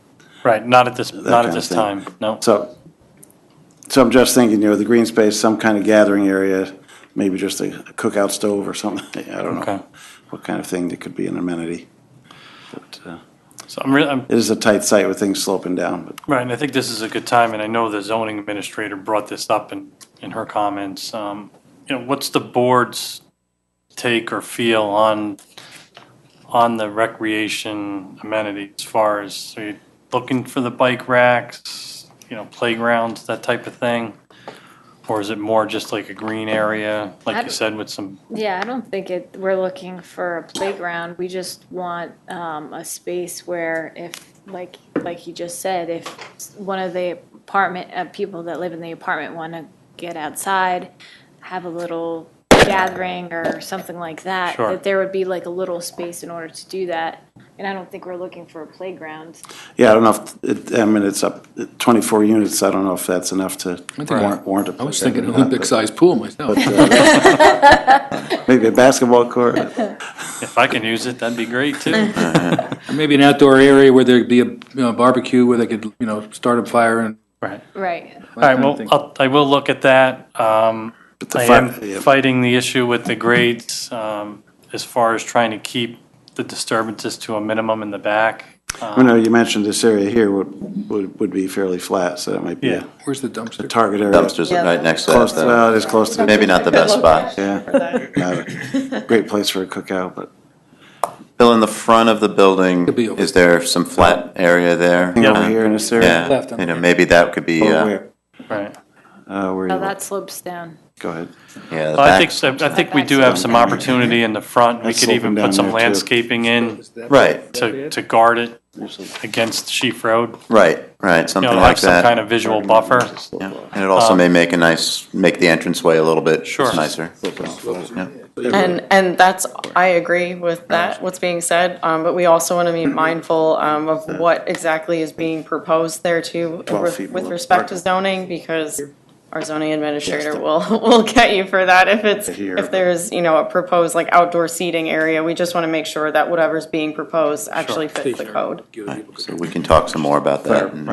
Right, not at this kind of thing. time, no. So I'm just thinking, the green space, some kind of gathering area, maybe just a cookout stove or something. I don't Okay. know what kind of thing that could be an amenity. But So I'm it is a tight site with things sloping down. But right, and I think this is a good time, and I know the zoning administrator brought this up in her comments. What's the board's take or feel on the recreation amenity as far as, are you looking for the bike racks, playgrounds, that type of thing? Or is it more just like a green area, like you said, with some, Yeah, I don't think we're looking for a playground. We just want a space where if, like you just said, if one of the people that live in the apartment want to get outside, have a little gathering or something like that, Sure. that there would be like a little space in order to do that. And I don't think we're looking for a playground. yeah, I don't know if it's up 24 units. I don't know if that's enough to warrant a. I was thinking Olympic-sized pool myself. Maybe a basketball court. if I can use it, that'd be great too. Maybe an outdoor area where there'd be a barbecue where they could, start a fire and. Right. Right. All right, well, I will look at that. I am fighting the issue with the grades as far as trying to keep the disturbances to a minimum in the back. I know you mentioned this area here would be fairly flat, so that might be Yeah. Where's the a dumpster? target area. Dumpsters are right next to Close, that, well, it is close to though. the. Maybe not the best spot. Yeah, not a great place for a cookout, but. Bill, in the front of the building, Could be over. is there some flat area there? Over here in this area? Yeah, Left on you know, the- maybe that could be, Oh, where? Right. Where Now you, that slopes down. go ahead. yeah, the Well, I back. think we do have some opportunity in the front. We That's could even sloping down put some there, too. landscaping in Right, to guard it against Sheaf Road. right, You something know, like have some that. kind of visual buffer. Yeah. And it also may make make the entranceway a little bit Sure. nicer. Yeah. And that's, I agree with that, what's being said, but we also want to be mindful of what exactly is being proposed there too, 12 feet with below respect to zoning, because our zoning administrator will get you for that if there's, a proposed like outdoor seating area. We just want to make sure that whatever's being proposed actually fits the code. Right. So we can talk some more about that and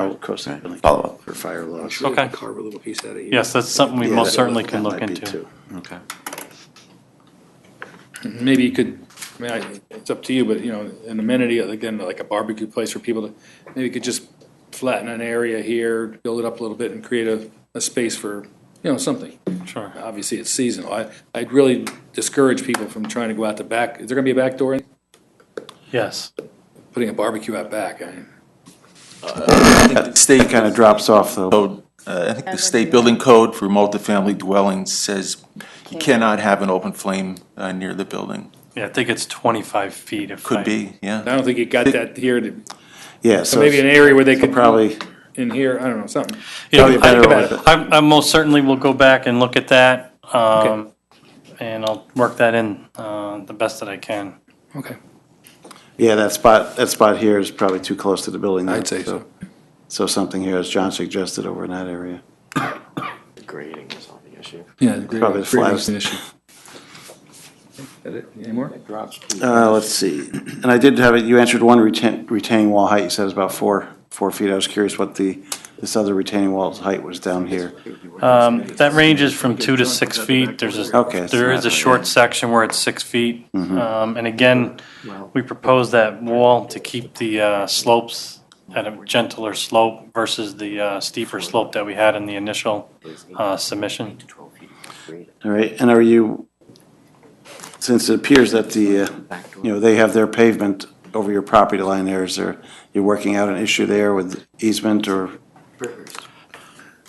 follow up. For fire laws. Okay. Carve a little piece out of here. Yes, that's something we most certainly That can look might be into. too. Okay. Maybe you could, I mean, it's up to you, but, an amenity, again, like a barbecue place for people to, maybe you could just flatten an area here, build it up a little bit and create a space for, something. Sure. Obviously, it's seasonal. I'd really discourage people from trying to go out the back. Is there gonna be a back door? Yes. Putting a barbecue out back, I mean. It kind of drops off though. Code, I think the state building code for multifamily dwellings says you cannot have an open flame near the building. Yeah, I think it's 25 feet if Could be, yeah. I don't think you got that here. Yeah, So maybe an area where they could. probably, In here, I don't know, something. You know, Probably a better way, but- I most certainly will go back and look at that, and I'll work that in the best that I can. Okay, yeah, that spot here is probably too close to the building. I'd say so. So something here, as John suggested, over in that area. Grading is on the issue. Yeah. Probably the flattest. An issue. That it? Any more? Let's see, and I did have it, you answered one retaining wall height, you said it's about 4 feet. I was curious what this other retaining wall's height was down here. That ranges from 2 to 6 feet. Okay. There is a short section where it's 6 feet. And again, we propose that wall to keep the slopes at a gentler slope versus the steeper slope that we had in the initial submission. All right, and are you, since it appears that they have their pavement over your property line there, you're working out an issue there with easement or?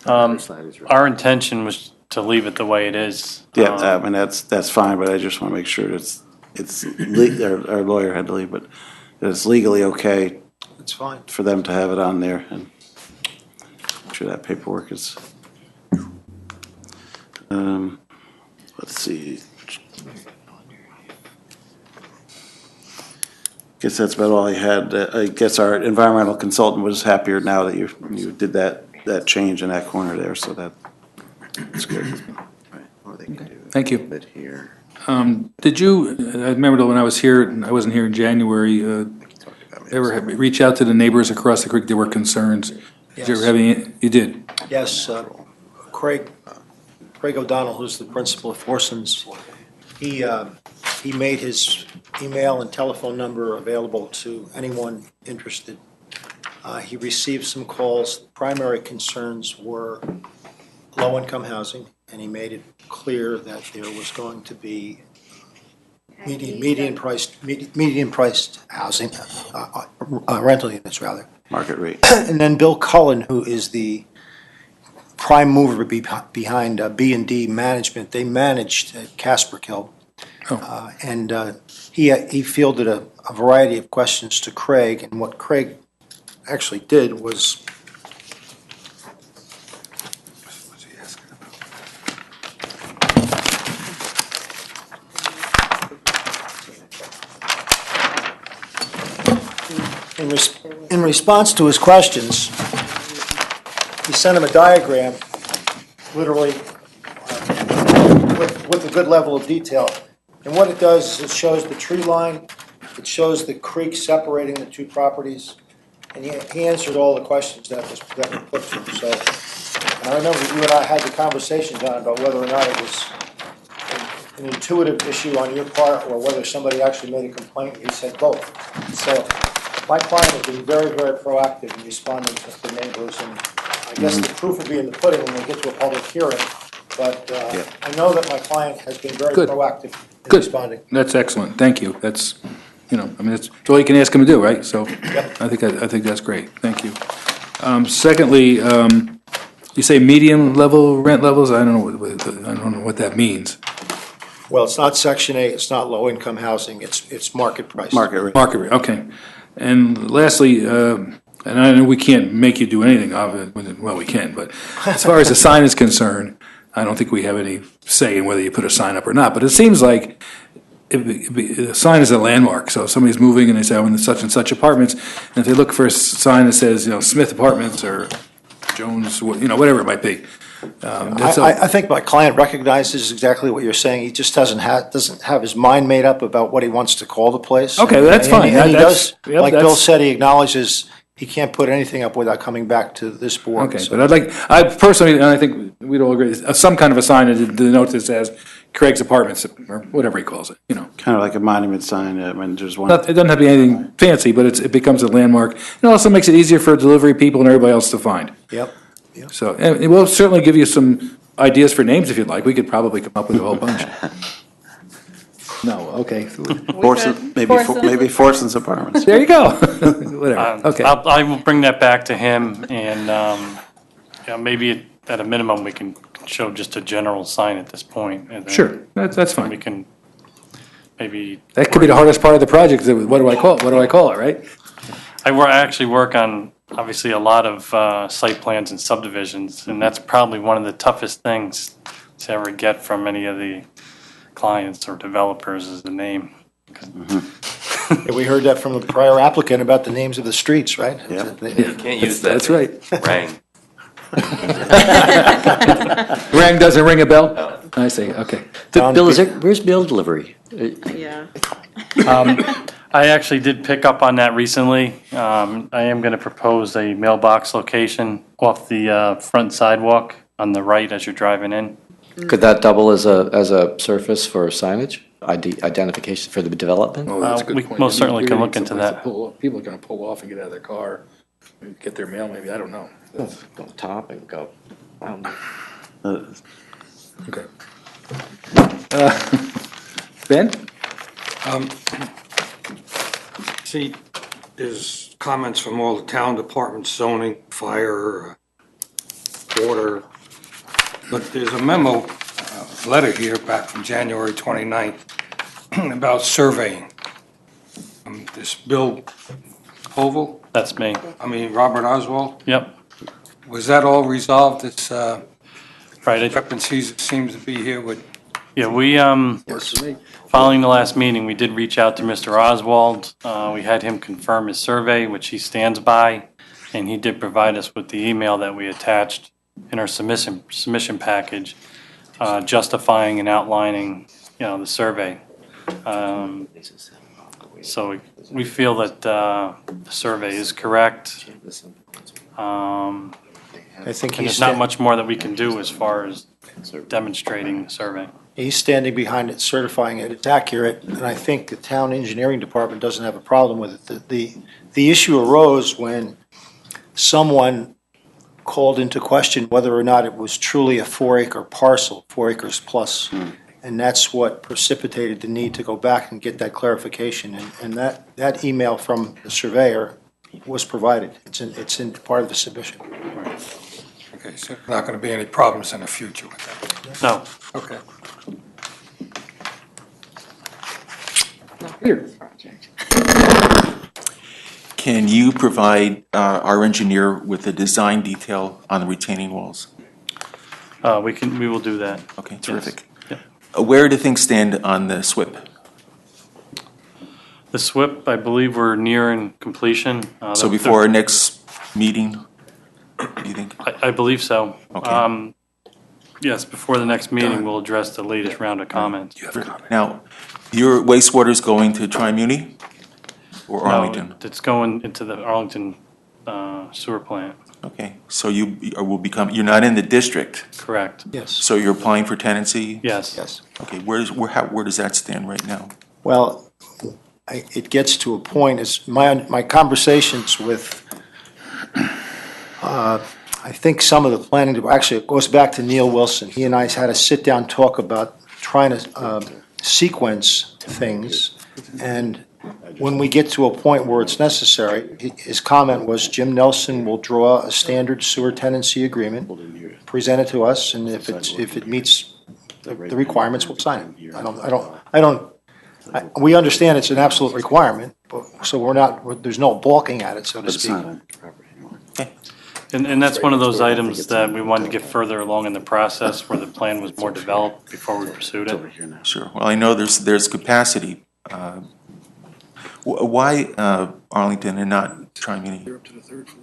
Our intention was to leave it the way it is. Yeah, I mean, that's fine, but I just want to make sure our lawyer had to leave, but that it's legally okay. It's fine. For them to have it on there and make sure that paperwork is. Let's see. Guess that's about all I had. I guess our environmental consultant was happier now that you did that change in that corner there, so that's good. Thank you. Bit here. Did you, I remember when I was here, I wasn't here in January, ever reach out to the neighbors across the creek? There were concerns. Did you ever have any, you did? Yes, Craig O'Donnell, who's the principal of Forson's, he made his email and telephone number available to anyone interested. He received some calls. The primary concerns were low-income housing, and he made it clear that there was going to be median-priced housing, rental units, rather. Market rate. And then Bill Cullen, who is the prime mover behind B&D Management, they managed Casper Kill. And he fielded a variety of questions to Craig, and what Craig actually did was in response to his questions, he sent him a diagram, literally with a good level of detail. And what it does is it shows the tree line, it shows the creek separating the two properties, and he answered all the questions that were put to him. So, and I remember you and I had the conversation, John, about whether or not it was an intuitive issue on your part or whether somebody actually made a complaint. He said both. So my client has been very, very proactive in responding to the neighbors, and I guess the proof will be in the pudding when we get to a public hearing. But I know that my client has been very Good. proactive in Good. responding. That's excellent. Thank you. That's, I mean, that's all you can ask them to do, right? So I think that's great. Thank you. Secondly, you say medium level rent levels? I don't know what that means. Well, it's not Section 8, it's not low-income housing, it's market price. Market rate. Market rate, okay. And lastly, and I know we can't make you do anything of it, well, we can, but as far as the sign is concerned, I don't think we have any say in whether you put a sign up or not, but it seems like a sign is a landmark, so if somebody's moving and they say, I'm in such and such apartments, and if they look for a sign that says, Smith Apartments or Jones, whatever it might be. I think my client recognizes exactly what you're saying. He just doesn't have his mind made up about what he wants to call the place. Okay, that's fine. And he does, Yep, like Bill said, he acknowledges he can't put anything up without coming back to this board. Okay, So- but I personally, and I think we'd all agree, some kind of a sign that denotes it as Craig's Apartments, or whatever he calls it, Kind of like a monument sign, when there's one. It doesn't have to be anything fancy, but it becomes a landmark. It also makes it easier for delivery people and everybody else to find. Yep. So, and we'll certainly give you some ideas for names if you'd like. We could probably come up with a whole bunch. No, okay. Maybe Forson's Apartments. There you go. Whatever, okay. I will bring that back to him, and maybe at a minimum, we can show just a general sign at this point. And then Sure, that's fine. we can maybe. That could be the hardest part of the project, is what do I call it? What do I call it, right? I actually work on, obviously, a lot of site plans and subdivisions, and that's probably one of the toughest things to ever get from any of the clients or developers is the name. Yeah, we heard that from the prior applicant about the names of the streets, right? Yeah. You can't use that. That's right. Rang. Rang doesn't ring a bell? I see, okay. Bill, where's mail delivery? Yeah. I actually did pick up on that recently. I am going to propose a mailbox location off the front sidewalk on the right as you're driving in. Could that double as a surface for signage, identification for the development? Oh, that's a good We point. most certainly You're can gonna look need into someplace to that. pull up. People are gonna pull off and get out of their car, and get their mail maybe, I don't know. Go top and go. Okay. Ben? See, there's comments from all the town departments, zoning, fire, water, but there's a memo, letter here back from January 29th about surveying. This Bill Oval, That's me. Robert Oswald, Yep. was that all resolved? This Right. discrepancies that seems to be here with, Yeah, we, following the last meeting, we did reach out to Mr. Oswald. We had him confirm his survey, which he stands by, and he did provide us with the email that we attached in our submission package, justifying and outlining, the survey. So we feel that the survey is correct. I think And there's not much more that we can do as far as demonstrating the survey. He's standing behind it, certifying it, it's accurate, and I think the town engineering department doesn't have a problem with it. The issue arose when someone called into question whether or not it was truly a 4-acre parcel, 4 acres plus. And that's what precipitated the need to go back and get that clarification. And that email from the surveyor was provided. It's in part of the submission. okay, so not going to be any problems in the future with that? No. Okay. Here. Can you provide our engineer with a design detail on the retaining walls? We will do that. Okay, terrific. Yep. Where do things stand on the SWIP? The SWIP, I believe we're nearing completion. So before our next meeting, do you think? I believe so. Okay. Yes, before the next meeting, we'll address the latest round of comments. Now, your wastewater is going to Tri-Muni or Arlington? No, it's going into the Arlington sewer plant. Okay, so you will become, you're not in the district, Correct. Yes. so you're applying for tenancy? Yes. Yes. Okay, where does that stand right now? Well, it gets to a point, is my conversations with, I think some of the planning, actually, it goes back to Neil Wilson. He and I had a sit-down talk about trying to sequence things. And when we get to a point where it's necessary, his comment was Jim Nelson will draw a standard sewer tenancy agreement, present it to us, and if it meets the requirements, we'll sign it. We understand it's an absolute requirement, so there's no balking at it, so to speak. And that's one of those items that we wanted to get further along in the process where the plan was more developed before we pursued it. Sure, well, I know there's capacity. Why Arlington and not Tri-Muni?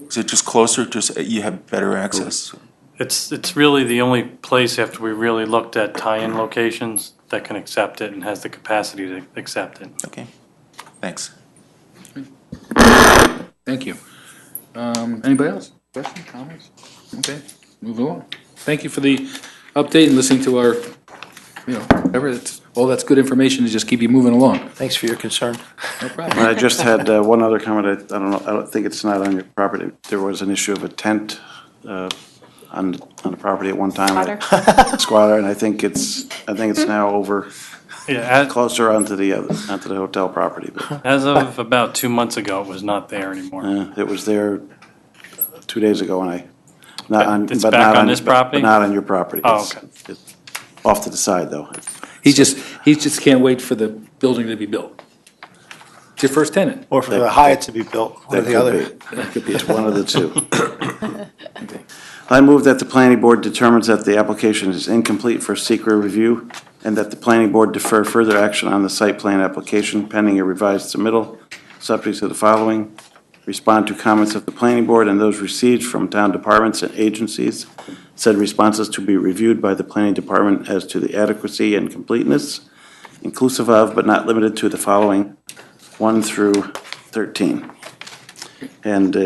Is it just closer, just you have better access? It's really the only place after we really looked at tie-in locations that can accept it and has the capacity to accept it. Okay, thanks. Thank you. Anybody else? Questions, comments? Okay, move along. Thank you for the update and listening to our, whatever, all that's good information to just keep you moving along. Thanks for your concern. No problem. I just had one other comment. I don't know, I don't think it's not on your property. There was an issue of a tent on the property at one time. Squatter, and I think it's now over, closer onto the hotel property. But, As of about 2 months ago, it was not there anymore. it was there 2 days ago when It's back on this property? But not on your property. Oh, It's- okay. it's off to the side, though. He just can't wait for the building to be built. It's your first tenant. Or for the Hyatt to be built, one or That the other. could be. It's one of the two. I move that the planning board determines that the application is incomplete for secret review and that the planning board defer further action on the site plan application pending a revised submittal, subject to the following: respond to comments of the planning board and those received from town departments and agencies. Said responses to be reviewed by the planning department as to the adequacy and completeness, inclusive of but not limited to the following, 1 through 13. And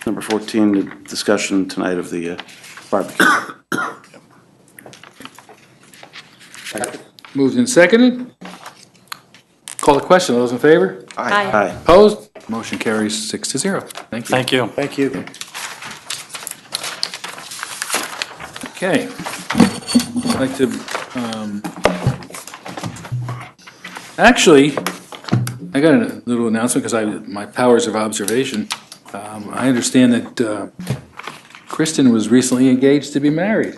number 14, the discussion tonight of the barbecue. Moved and seconded. Call the question. All those in favor? Aye. Aye. Opposed? Motion carries 6-0. Thank you. Thank you. Thank you. Okay. I'd like to, actually, I got a little announcement because my powers of observation. I understand that Kristen was recently engaged to be married.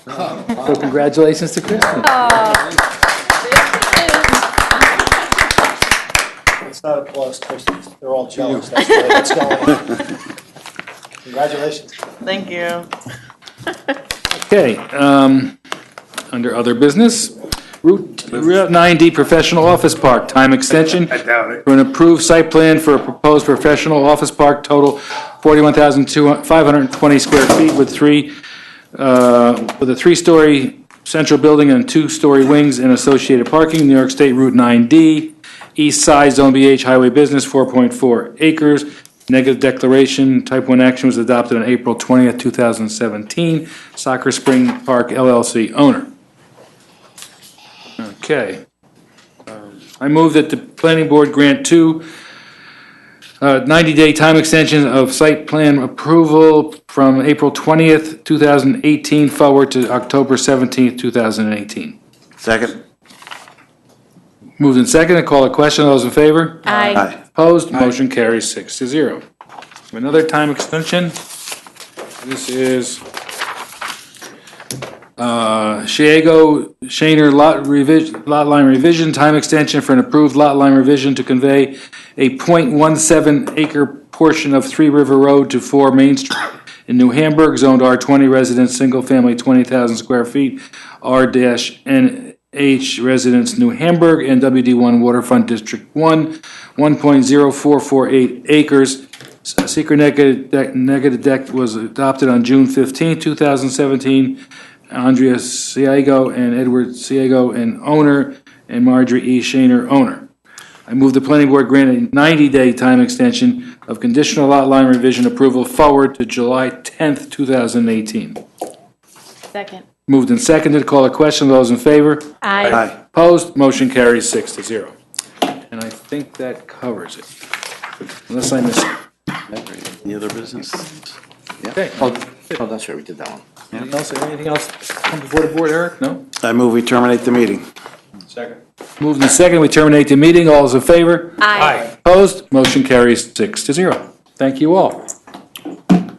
So congratulations to Kristen. It's not applause, Kristen. They're all jealous. That's the way it's going. Congratulations. Thank you. Okay, under other business, Route 9D Professional Office Park, time extension for an approved site plan for a proposed professional office park, total 41,520 square feet with a three-story central building and two-story wings and associated parking, New York State Route 9D, East Side Zone BH Highway Business, 4.4 acres. Negative declaration, type 1 action was adopted on April 20th, 2017. Soccer Spring Park LLC owner. Okay. I move that the planning board grant 2 90-day time extension of site plan approval from April 20th, 2018 forward to October 17th, 2018. Second? Moved and seconded. Call a question. All those in favor? Aye. Aye. Opposed? Motion carries 6-0. Another time extension. This is Shaner lot line revision, time extension for an approved lot line revision to convey a .17 acre portion of 3 River Road to 4 Main Street in New Hamburg, zoned R20 residence, single family, 20,000 square feet, R-NH residence, New Hamburg, and WD1 Waterfront District 1, 1.0448 acres. Secret negative deck was adopted on June 15, 2017. Andrea Ciego and Edward Ciego and owner, and Marjorie E. Shaner, owner. I move the planning board grant a 90-day time extension of conditional lot line revision approval forward to July 10th, 2018. Second. Moved and seconded, call a question, those in favor? Aye. Aye. Opposed, motion carries 6-0. And I think that covers it, unless I missed it. Any other business? Okay. Oh, that's right, we did that one. Anything else come before the board, Eric? No? I move we terminate the meeting. Second. Moved and seconded, we terminate the meeting, all those in favor? Aye. Opposed, motion carries 6-0. Thank you all.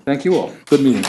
Thank you all, good meeting.